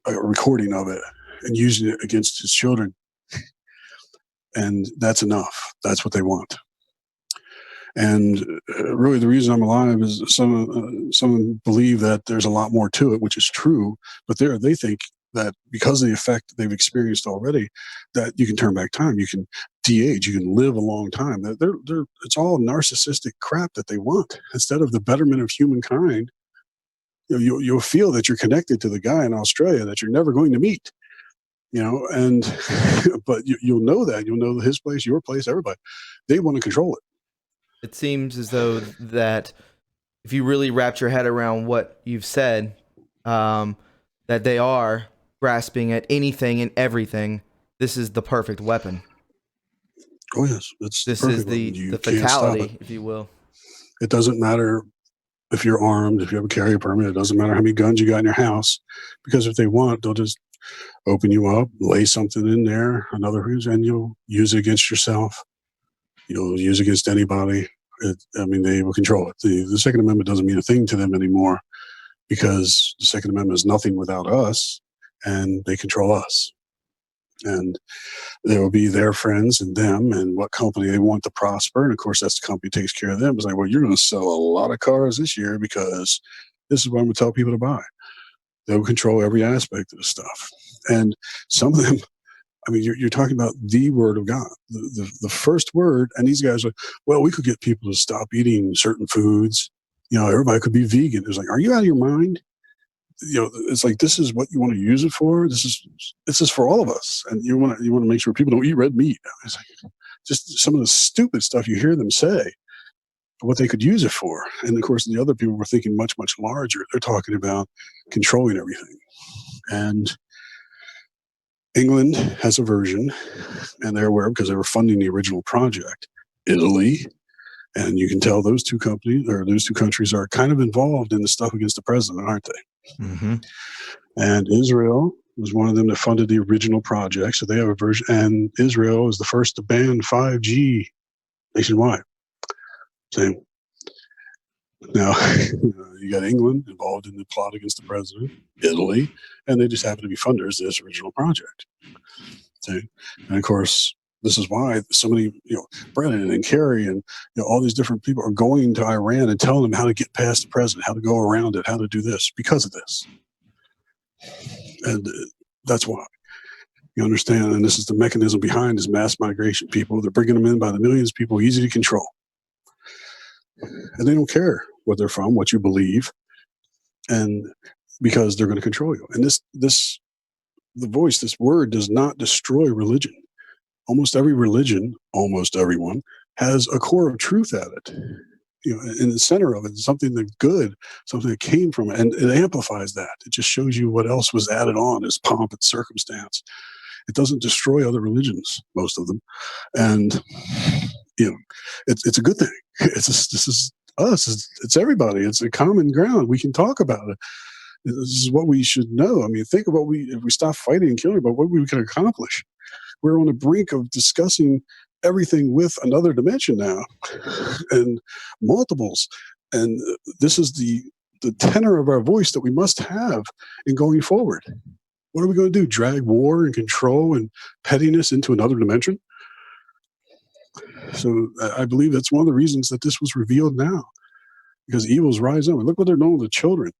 [SPEAKER 3] a recording of it and using it against his children. And that's enough. That's what they want. And really, the reason I'm alive is some believe that there's a lot more to it, which is true. But they think that because of the effect they've experienced already, that you can turn back time, you can de-age, you can live a long time. It's all narcissistic crap that they want. Instead of the betterment of humankind, you'll feel that you're connected to the guy in Australia that you're never going to meet. And but you'll know his place, your place, everybody. They want to control it.
[SPEAKER 1] It seems as though that if you really wrapped your head around what you've said, that they are grasping at anything and everything. This is the perfect weapon.
[SPEAKER 3] Oh yes,
[SPEAKER 1] this is the fatality, if you will.
[SPEAKER 3] It doesn't matter if you're armed, if you have a carry permit. It doesn't matter how many guns you got in your house, because if they want, they'll just open you up, lay something in there, and you'll use it against yourself. You'll use it against anybody. They will control it. The Second Amendment doesn't mean a thing to them anymore, because the Second Amendment is nothing without us, and they control us. And there will be their friends and them and what company they want to prosper. And of course, that's the company takes care of them. It's like, well, you're going to sell a lot of cars this year because this is what I'm going to tell people to buy. They'll control every aspect of the stuff. And some of them, you're talking about the word of God, the first word. And these guys are, well, we could get people to stop eating certain foods. Everybody could be vegan. It's like, are you out of your mind? It's like, this is what you want to use it for. This is for all of us. And you want to make sure people don't eat red meat. It's like just some of the stupid stuff you hear them say, what they could use it for. And of course, the other people were thinking much, much larger. They're talking about controlling everything. And England has a version, and they're aware because they were funding the original project. Italy, and you can tell those two countries are kind of involved in the stuff against the president, aren't they?
[SPEAKER 2] Mm-hmm.
[SPEAKER 3] And Israel was one of them that funded the original project, so they have a version. And Israel is the first to ban 5G nationwide. So now you got England involved in the plot against the president, Italy, and they just happen to be funders of this original project. So, and of course, this is why so many, Brennan and Kerry and all these different people are going to Iran and telling them how to get past the president, how to go around it, how to do this because of this. And that's why. You understand? And this is the mechanism behind this mass migration. People, they're bringing them in by the millions of people, easy to control. And they don't care where they're from, what you believe, and because they're going to control you. And this word does not destroy religion. Almost every religion, almost everyone, has a core of truth at it. In the center of it, something that's good, something that came from it, and it amplifies that. It just shows you what else was added on as pomp and circumstance. It doesn't destroy other religions, most of them, and it's a good thing. This is us. It's everybody. It's a common ground. We can talk about it. This is what we should know. Think of if we stop fighting and killing, about what we can accomplish. We're on the brink of discussing everything with another dimension now and multiples. And this is the tenor of our voice that we must have in going forward. What are we going to do? Drag war and control and pettiness into another dimension? So I believe that's one of the reasons that this was revealed now, because evils rise up. And look what they're doing with children.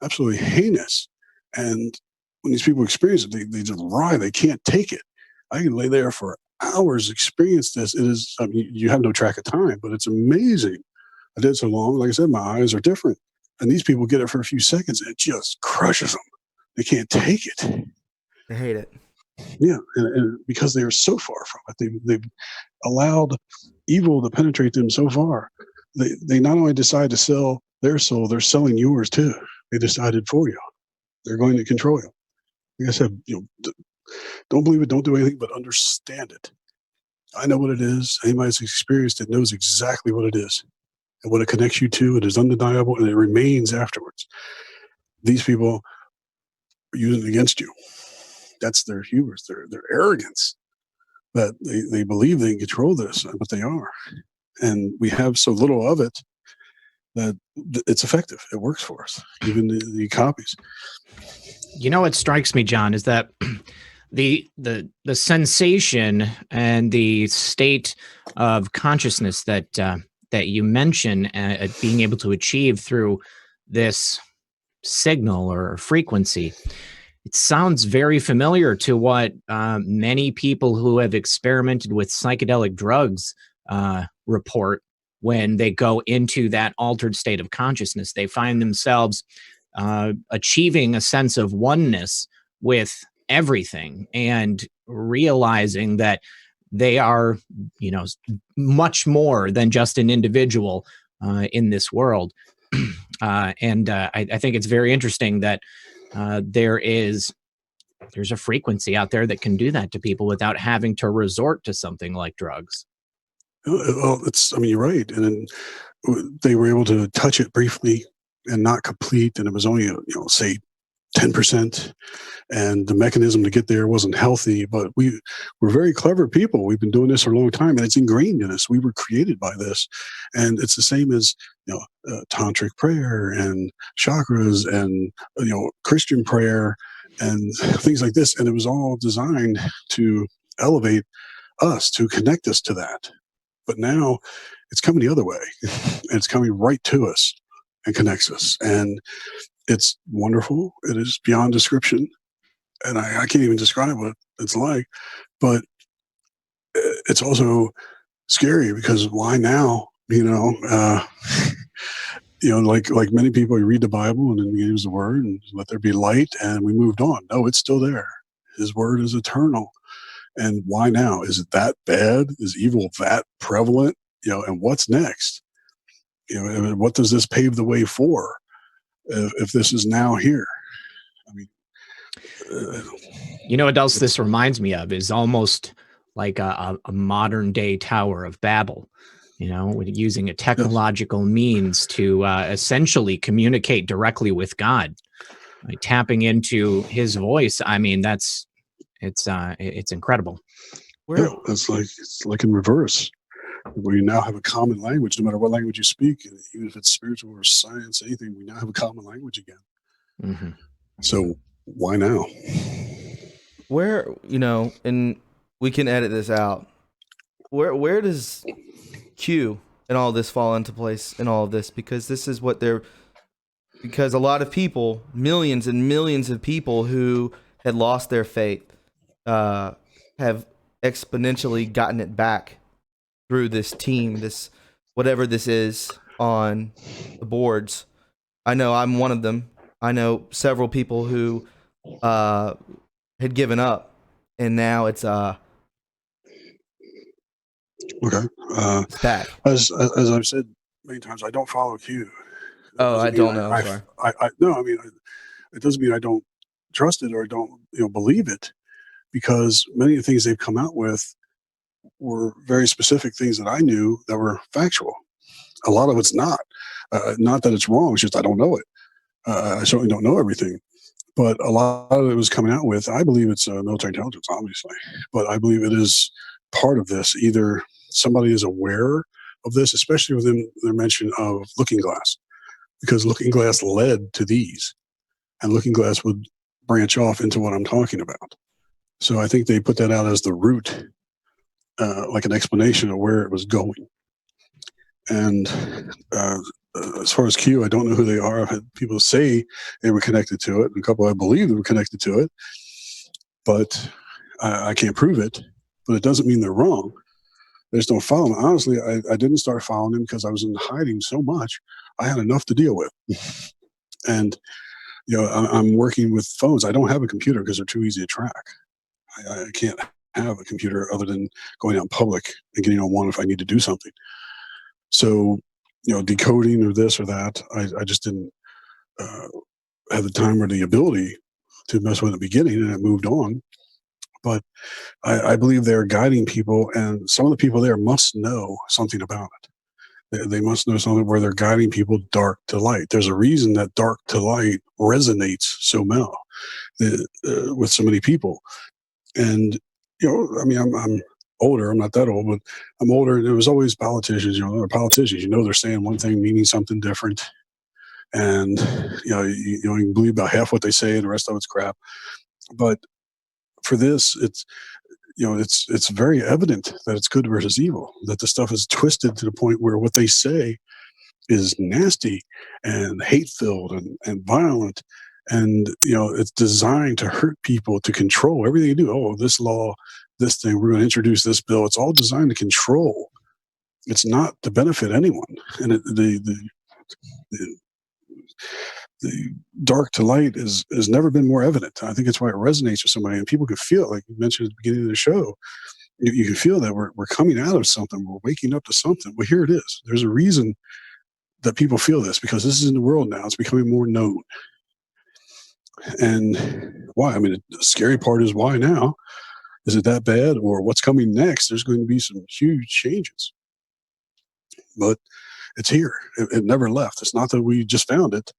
[SPEAKER 3] Absolutely heinous. And when these people experience it, they just writhe. They can't take it. I can lay there for hours, experience this. It is, you have no track of time, but it's amazing. I did so long. Like I said, my eyes are different. And these people get it for a few seconds and it just crushes them. They can't take it.
[SPEAKER 1] They hate it.
[SPEAKER 3] Yeah. And because they are so far from it, they've allowed evil to penetrate them so far. They not only decide to sell their soul, they're selling yours too. They decided for you. They're going to control you. Like I said, don't believe it, don't do anything, but understand it. I know what it is. Anybody that's experienced it knows exactly what it is and what it connects you to. It is undeniable, and it remains afterwards. These people are using it against you. That's their hubris, their arrogance, that they believe they can control this, but they are. And we have so little of it that it's effective. It works for us, even the copies.
[SPEAKER 2] You know what strikes me, John, is that the sensation and the state of consciousness that that you mention being able to achieve through this signal or frequency, it sounds very familiar to what many people who have experimented with psychedelic drugs report when they go into that altered state of consciousness. They find themselves achieving a sense of oneness with everything and realizing that they are, much more than just an individual in this world. And I think it's very interesting that there's a frequency out there that can do that to people without having to resort to something like drugs.
[SPEAKER 3] Well, you're right. And then they were able to touch it briefly and not complete. And it was only, say 10%. And the mechanism to get there wasn't healthy, but we're very clever people. We've been doing this for a long time, and it's ingrained in us. We were created by this. And it's the same as, tantric prayer and chakras and, Christian prayer and things like this. And it was all designed to elevate us, to connect us to that. But now it's coming the other way. It's coming right to us and connects us. And it's wonderful. It is beyond description. And I can't even describe what it's like. But it's also scary because why now? Like many people, you read the Bible and then we use the word and let there be light, and we moved on. No, it's still there. His word is eternal. And why now? Is it that bad? Is evil that prevalent? And what's next? What does this pave the way for? If this is now here,
[SPEAKER 2] what else this reminds me of is almost like a modern day Tower of Babel. With using a technological means to essentially communicate directly with God, like tapping into His voice. It's incredible.
[SPEAKER 3] It's like in reverse, where you now have a common language, no matter what language you speak, even if it's spiritual or science, anything, we now have a common language again. Mm-hmm. So why now?
[SPEAKER 1] Where, and we can edit this out. Where does Q and all this fall into place in all of this? Because this is what because a lot of people, millions and millions of people who had lost their faith, have exponentially gotten it back through this team, this whatever this is on the boards. I know I'm one of them. I know several people who had given up, and now it's
[SPEAKER 3] okay.
[SPEAKER 1] It's back.
[SPEAKER 3] As I've said many times, I don't follow Q.
[SPEAKER 1] I don't know. Sorry.
[SPEAKER 3] No, it doesn't mean I don't trust it or I don't believe it, because many of the things they've come out with were very specific things that I knew that were factual. A lot of it's not. Not that it's wrong, it's just I don't know it. I certainly don't know everything. But a lot of it was coming out with, I believe it's military intelligence, obviously. But I believe it is part of this. Either somebody is aware of this, especially within their mention of Looking Glass, because Looking Glass led to these. And Looking Glass would branch off into what I'm talking about. So I think they put that out as the root, like an explanation of where it was going. And as far as Q, I don't know who they are. I've had people say they were connected to it, and a couple I believe they were connected to it, but I can't prove it. But it doesn't mean they're wrong. I just don't follow them. Honestly, I didn't start following them because I was in hiding so much. I had enough to deal with. And I'm working with phones. I don't have a computer because they're too easy to track. I can't have a computer other than going out in public and getting on one if I need to do something. So, decoding or this or that, I just didn't had the time or the ability to mess with it in the beginning, and it moved on. But I believe they're guiding people, and some of the people there must know something about it. They must know something where they're guiding people dark to light. There's a reason that dark to light resonates so well with so many people. And, I mean, I'm older. I'm not that old, but I'm older. There was always politicians, they're politicians. They're saying one thing, meaning something different. And, you can believe about half what they say and the rest of it's crap. But for this, it's very evident that it's good versus evil, that the stuff is twisted to the point where what they say is nasty and hate-filled and violent. And, it's designed to hurt people, to control everything you do. Oh, this law, this thing, we're going to introduce this bill. It's all designed to control. It's not to benefit anyone. And the dark to light has never been more evident. I think it's why it resonates with somebody, and people can feel it. Like you mentioned at the beginning of the show, you can feel that we're coming out of something. We're waking up to something. Well, here it is. There's a reason that people feel this, because this is in the world now. It's becoming more known. And why? I mean, the scary part is why now? Is it that bad, or what's coming next? There's going to be some huge changes. But it's here. It never left. It's not that we just found it.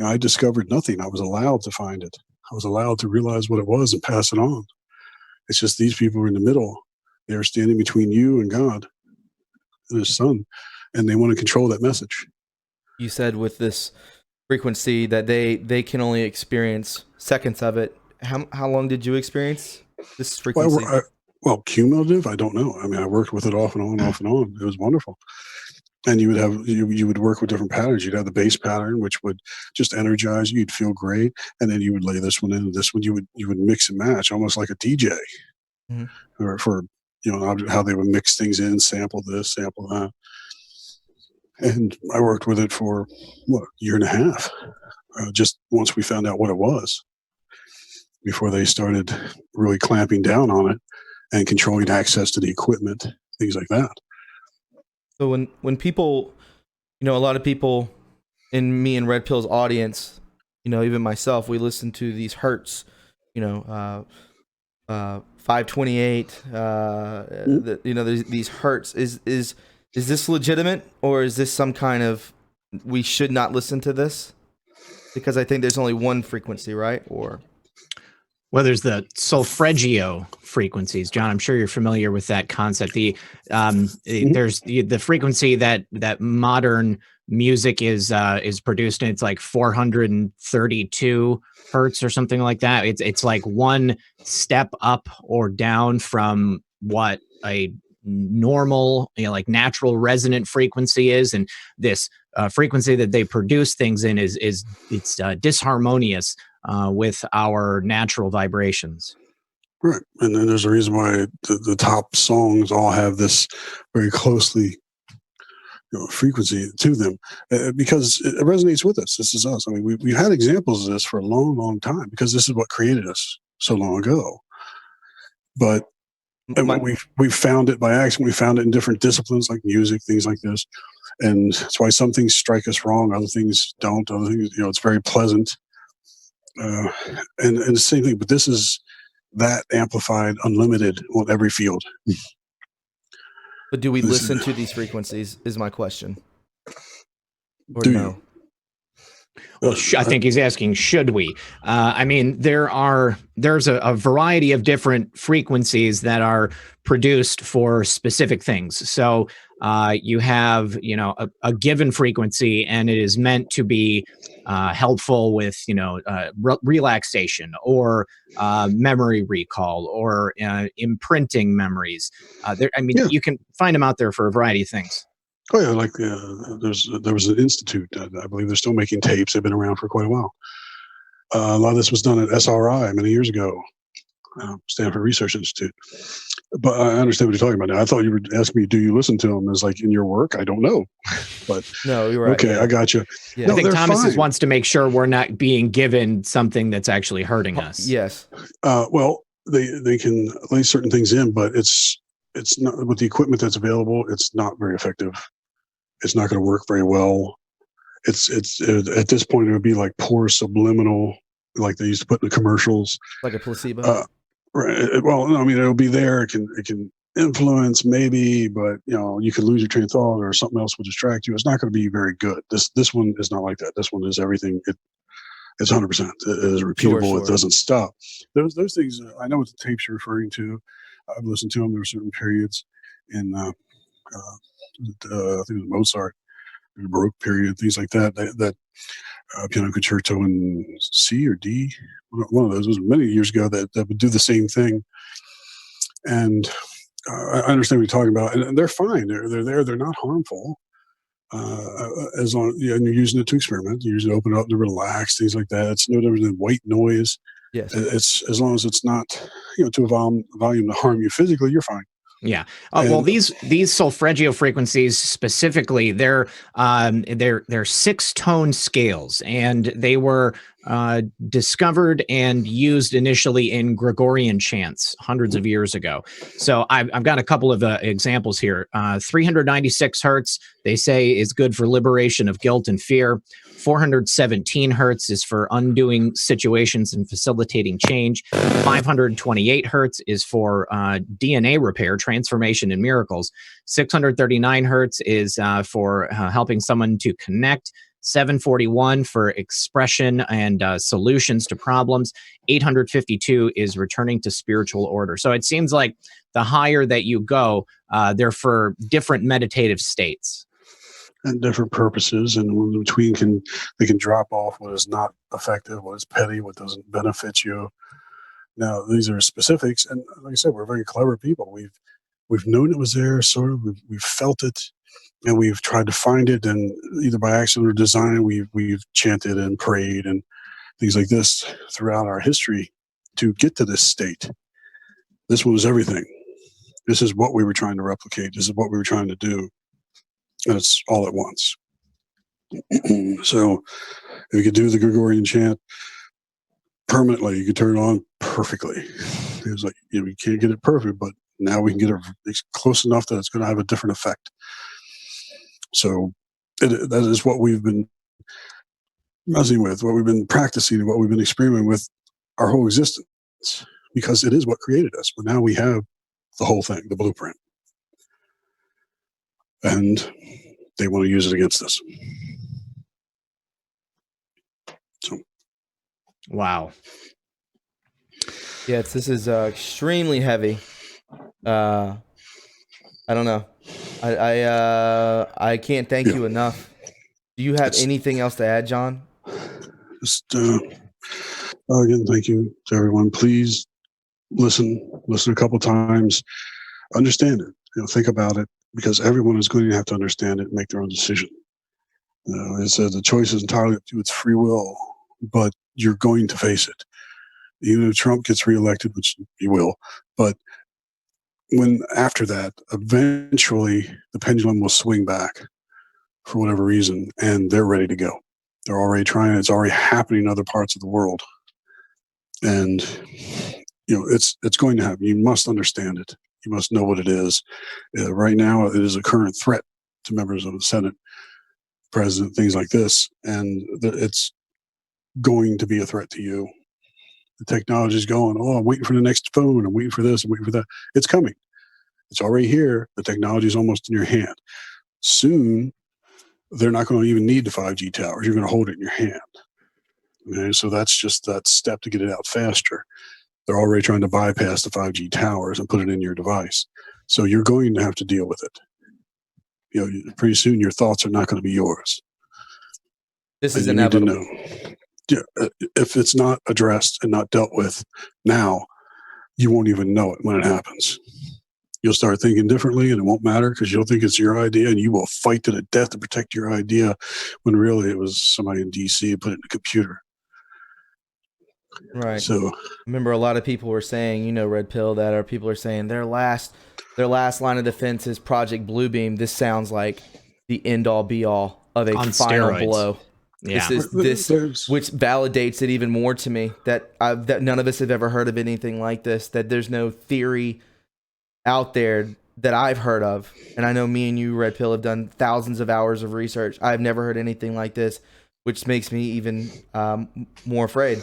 [SPEAKER 3] I discovered nothing. I was allowed to find it. I was allowed to realize what it was and pass it on. It's just these people are in the middle. They're standing between you and God and His Son, and they want to control that message.
[SPEAKER 1] You said with this frequency that they can only experience seconds of it. How long did you experience this frequency?
[SPEAKER 3] Well, cumulative, I don't know. I mean, I worked with it off and on, off and on. It was wonderful. And you would have you would work with different patterns. You'd have the bass pattern, which would just energize you. You'd feel great, and then you would lay this one in, and this one. You would mix and match, almost like a DJ, or for how they would mix things in, sample this, sample that. And I worked with it for a year and a half. Just once we found out what it was, before they started really clamping down on it and controlling access to the equipment, things like that.
[SPEAKER 1] So when people, a lot of people in me and Red Pill's audience, even myself, we listen to these hertz, 528, these hertz. Is this legitimate, or is this some kind of, we should not listen to this? Because I think there's only one frequency, right? Or
[SPEAKER 2] well, there's the solfeggio frequencies, John. I'm sure you're familiar with that concept. There's the frequency that modern music is produced in. It's like 432 hertz or something like that. It's like one step up or down from what a normal, like natural resonant frequency is, and this frequency that they produce things in is disharmonious with our natural vibrations.
[SPEAKER 3] Right. And then there's a reason why the top songs all have this very closely frequency to them, because it resonates with us. This is us. I mean, we've had examples of this for a long, long time, because this is what created us so long ago. But we've found it by accident. We found it in different disciplines like music, things like this. And that's why some things strike us wrong, other things don't. Other things, it's very pleasant. And the same thing, but this is that amplified, unlimited on every field.
[SPEAKER 1] But do we listen to these frequencies is my question. Or
[SPEAKER 3] do
[SPEAKER 1] no?
[SPEAKER 3] You?
[SPEAKER 2] Well, I think he's asking, should we? I mean, there's a variety of different frequencies that are produced for specific things. So you have, a given frequency, and it is meant to be helpful with, relaxation or memory recall or imprinting memories. You can find them out there for a variety of things.
[SPEAKER 3] Oh yeah, like there was an institute. I believe they're still making tapes. They've been around for quite a while. A lot of this was done at SRI many years ago, Stanford Research Institute. But I understand what you're talking about now. I thought you were asking me, do you listen to them as like in your work? I don't know. But
[SPEAKER 1] no, you're right.
[SPEAKER 3] Okay, yeah. I got you.
[SPEAKER 1] Yeah.
[SPEAKER 3] No,
[SPEAKER 2] I think Thomas
[SPEAKER 3] fine.
[SPEAKER 2] wants to make sure we're not being given something that's actually hurting us.
[SPEAKER 1] Yes.
[SPEAKER 3] Well, they can lay certain things in, but it's not with the equipment that's available. It's not very effective. It's not going to work very well. it's at this point it would be like poor subliminal, like they used to put in the commercials.
[SPEAKER 1] Like a placebo.
[SPEAKER 3] Right. Well, I mean, it'll be there. It can influence maybe, but you could lose your train of thought or something else will distract you. It's not going to be very good. This one is not like that. This one is everything. It's 100%. It is repeatable.
[SPEAKER 1] Sure.
[SPEAKER 3] It doesn't stop. Those things. I know what the tapes you're referring to. I've listened to them. There were certain periods in I think it was Mozart, the Baroque period, things like that. That piano concerto in C or D, one of those. It was many years ago that would do the same thing. And I understand what you're talking about, and they're fine. They're there. They're not harmful. As long and you're using it to experiment. You're using it to open up to relax, things like that. It's no different than white noise.
[SPEAKER 1] Yes.
[SPEAKER 3] It's as long as it's not to a volume to harm you physically, you're fine.
[SPEAKER 2] Yeah. Well, these solfeggio frequencies specifically, they're 6-tone scales, and they were discovered and used initially in Gregorian chants hundreds of years ago. So I've got a couple of examples here. 396 hertz, they say, is good for liberation of guilt and fear. 417 hertz is for undoing situations and facilitating change. 528 hertz is for DNA repair, transformation, and miracles. 639 hertz is for helping someone to connect. 741 for expression and solutions to problems. 852 is returning to spiritual order. So it seems like the higher that you go, they're for different meditative states.
[SPEAKER 3] And different purposes, and in between they can drop off what is not effective, what is petty, what doesn't benefit you. Now these are specifics, and like I said, we're very clever people. We've known it was there, sort of. We've felt it, and we've tried to find it, and either by accident or design, we've chanted and prayed and things like this throughout our history to get to this state. This was everything. This is what we were trying to replicate. This is what we were trying to do. And it's all at once. So if you could do the Gregorian chant permanently, you could turn it on perfectly. It was like, we can't get it perfect, but now we can get it close enough that it's going to have a different effect. So that is what we've been messing with, what we've been practicing, and what we've been experimenting with our whole existence, because it is what created us. But now we have the whole thing, the blueprint. And they want to use it against us. So,
[SPEAKER 2] wow.
[SPEAKER 1] Yes, this is extremely heavy. I don't know. I can't thank you enough. Do you have anything else to add, John?
[SPEAKER 3] Just again, thank you to everyone. Please listen a couple times, understand it. Think about it. Because everyone is going to have to understand it and make their own decision. It says the choice is entirely up to its free will, but you're going to face it. Even if Trump gets reelected, which he will, but after that, eventually the pendulum will swing back for whatever reason, and they're ready to go. They're already trying. It's already happening in other parts of the world, and it's going to happen. You must understand it. You must know what it is. Right now, it is a current threat to members of the Senate, president, things like this, and it's going to be a threat to you. The technology is going, I'm waiting for the next phone. I'm waiting for this. I'm waiting for that. It's coming. It's already here. The technology is almost in your hand. Soon, they're not going to even need the 5G towers. You're going to hold it in your hand. Okay? So that's just that step to get it out faster. They're already trying to bypass the 5G towers and put it in your device. So you're going to have to deal with it. Pretty soon your thoughts are not going to be yours.
[SPEAKER 1] This is inevitable.
[SPEAKER 3] If it's not addressed and not dealt with now, you won't even know it when it happens. You'll start thinking differently, and it won't matter because you'll think it's your idea, and you will fight to the death to protect your idea when really it was somebody in D.C. who put it in a computer.
[SPEAKER 1] Right.
[SPEAKER 3] So
[SPEAKER 1] I remember a lot of people were saying, Red Pill, people are saying their last line of defense is Project Bluebeam. This sounds like the end all be all of a
[SPEAKER 2] On
[SPEAKER 1] final
[SPEAKER 2] steroids.
[SPEAKER 1] blow.
[SPEAKER 2] Yeah.
[SPEAKER 1] This which validates it even more to me that none of us have ever heard of anything like this, that there's no theory out there that I've heard of, and I know me and you, Red Pill, have done thousands of hours of research. I've never heard anything like this, which makes me even more afraid.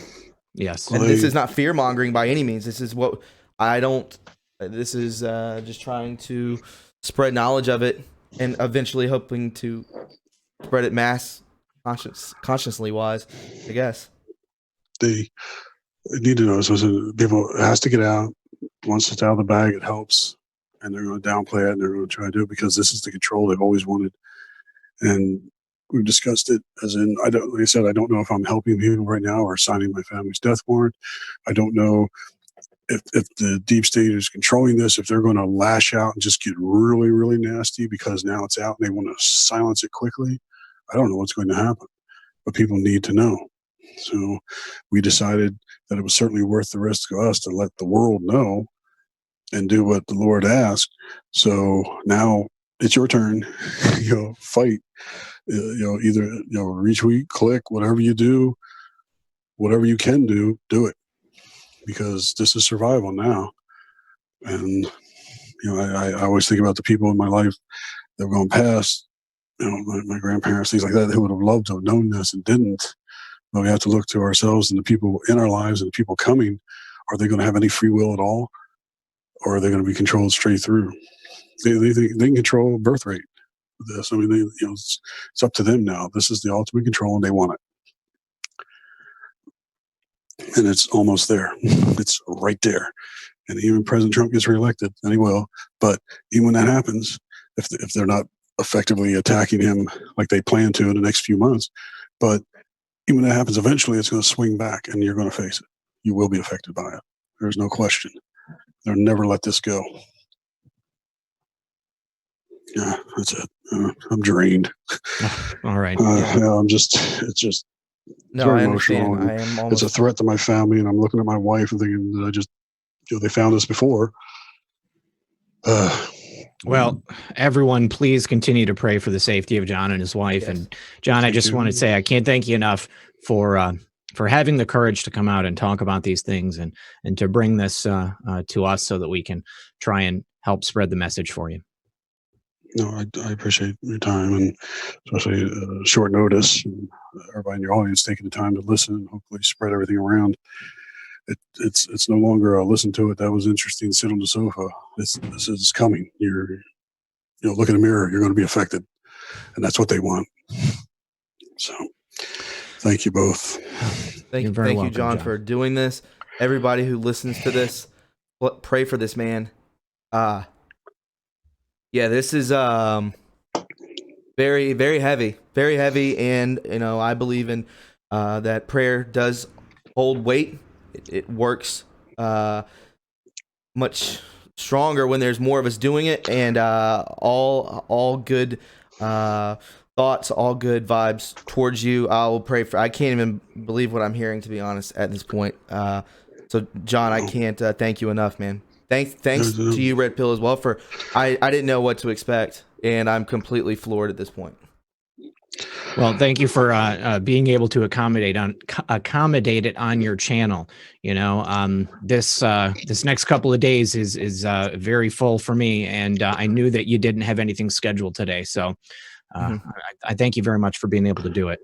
[SPEAKER 2] Yes.
[SPEAKER 1] And this is not fear mongering by any means. This is what I don't. This is just trying to spread knowledge of it, and eventually hoping to spread it consciously wise, I guess.
[SPEAKER 3] They need to know. So people, it has to get out. Once it's out of the bag, it helps. And they're going to downplay it, and they're going to try to do it because this is the control they've always wanted. And we've discussed it as in, like I said, I don't know if I'm helping people right now or signing my family's death warrant. I don't know if the deep state is controlling this, if they're going to lash out and just get really, really nasty because now it's out and they want to silence it quickly. I don't know what's going to happen, but people need to know. So we decided that it was certainly worth the risk to us to let the world know and do what the Lord asked. So now it's your turn. Fight. Either retweet, click, whatever you do, whatever you can do, do it, because this is survival now. And I always think about the people in my life that were going past. My grandparents, things like that. They would have loved to have known this and didn't. But we have to look to ourselves and the people in our lives and the people coming. Are they going to have any free will at all, or are they going to be controlled straight through? They can control birth rate. This, I mean, it's up to them now. This is the ultimate control, and they want it, and it's almost there. It's right there. And even President Trump gets reelected, and he will. But even when that happens, if they're not effectively attacking him like they plan to in the next few months, but even when that happens, eventually it's going to swing back, and you're going to face it. You will be affected by it. There's no question. They'll never let this go. Yeah, that's it. I'm drained.
[SPEAKER 2] All right.
[SPEAKER 3] It's just
[SPEAKER 1] No,
[SPEAKER 3] very
[SPEAKER 1] I
[SPEAKER 3] emotional.
[SPEAKER 1] understand. I am almost.
[SPEAKER 3] It's a threat to my family, and I'm looking at my wife and thinking that they found us before.
[SPEAKER 2] Well, everyone, please continue to pray for the safety of John and his wife.
[SPEAKER 1] Yes.
[SPEAKER 2] And John, I just want to say I can't thank you enough for having the courage to come out and talk about these things and to bring this to us so that we can try and help spread the message for you.
[SPEAKER 3] No, I appreciate your time, and especially short notice. And everybody in your audience taking the time to listen and hopefully spread everything around. It's no longer a listen to it. That was interesting. Sit on the sofa. This is coming. You're look in the mirror. You're going to be affected, and that's what they want. So, thank you both.
[SPEAKER 1] Thank you, John, for doing this. Everybody who listens to this, pray for this man. Yeah, this is very, very heavy, and I believe in that prayer does hold weight. It works much stronger when there's more of us doing it, and all good thoughts, all good vibes towards you. I will pray for. I can't even believe what I'm hearing, to be honest, at this point. So, John, I can't thank you enough, man. Thanks to you, Red Pill, as well. For I didn't know what to expect, and I'm completely floored at this point.
[SPEAKER 2] Well, thank you for being able to accommodate it on your channel. This next couple of days is very full for me, and I knew that you didn't have anything scheduled today, so I thank you very much for being able to do it.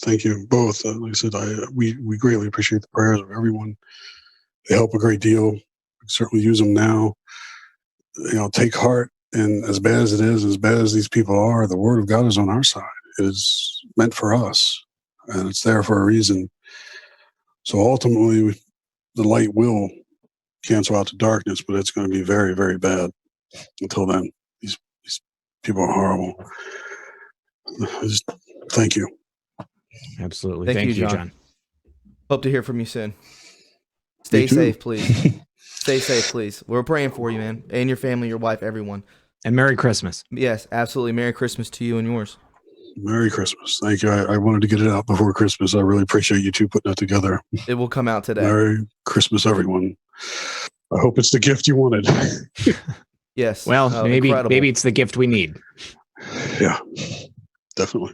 [SPEAKER 3] Thank you both. Like I said, we greatly appreciate the prayers of everyone. They help a great deal. We certainly use them now. Take heart. And as bad as it is, as bad as these people are, the word of God is on our side. It is meant for us, and it's there for a reason. So ultimately, the light will cancel out the darkness, but it's going to be very, very bad. Until then, these people are horrible. Thank you.
[SPEAKER 2] Absolutely. Thank you, John.
[SPEAKER 1] Hope to hear from you soon. Stay safe, please. Stay safe, please. We're praying for you, man, and your family, your wife, everyone.
[SPEAKER 2] And Merry Christmas.
[SPEAKER 1] Yes, absolutely. Merry Christmas to you and yours.
[SPEAKER 3] Merry Christmas. Thank you. I wanted to get it out before Christmas. I really appreciate you two putting that together.
[SPEAKER 1] It will come out today.
[SPEAKER 3] Merry Christmas, everyone. I hope it's the gift you wanted.
[SPEAKER 1] Yes.
[SPEAKER 2] Well, maybe it's the gift we need.
[SPEAKER 3] Yeah, definitely.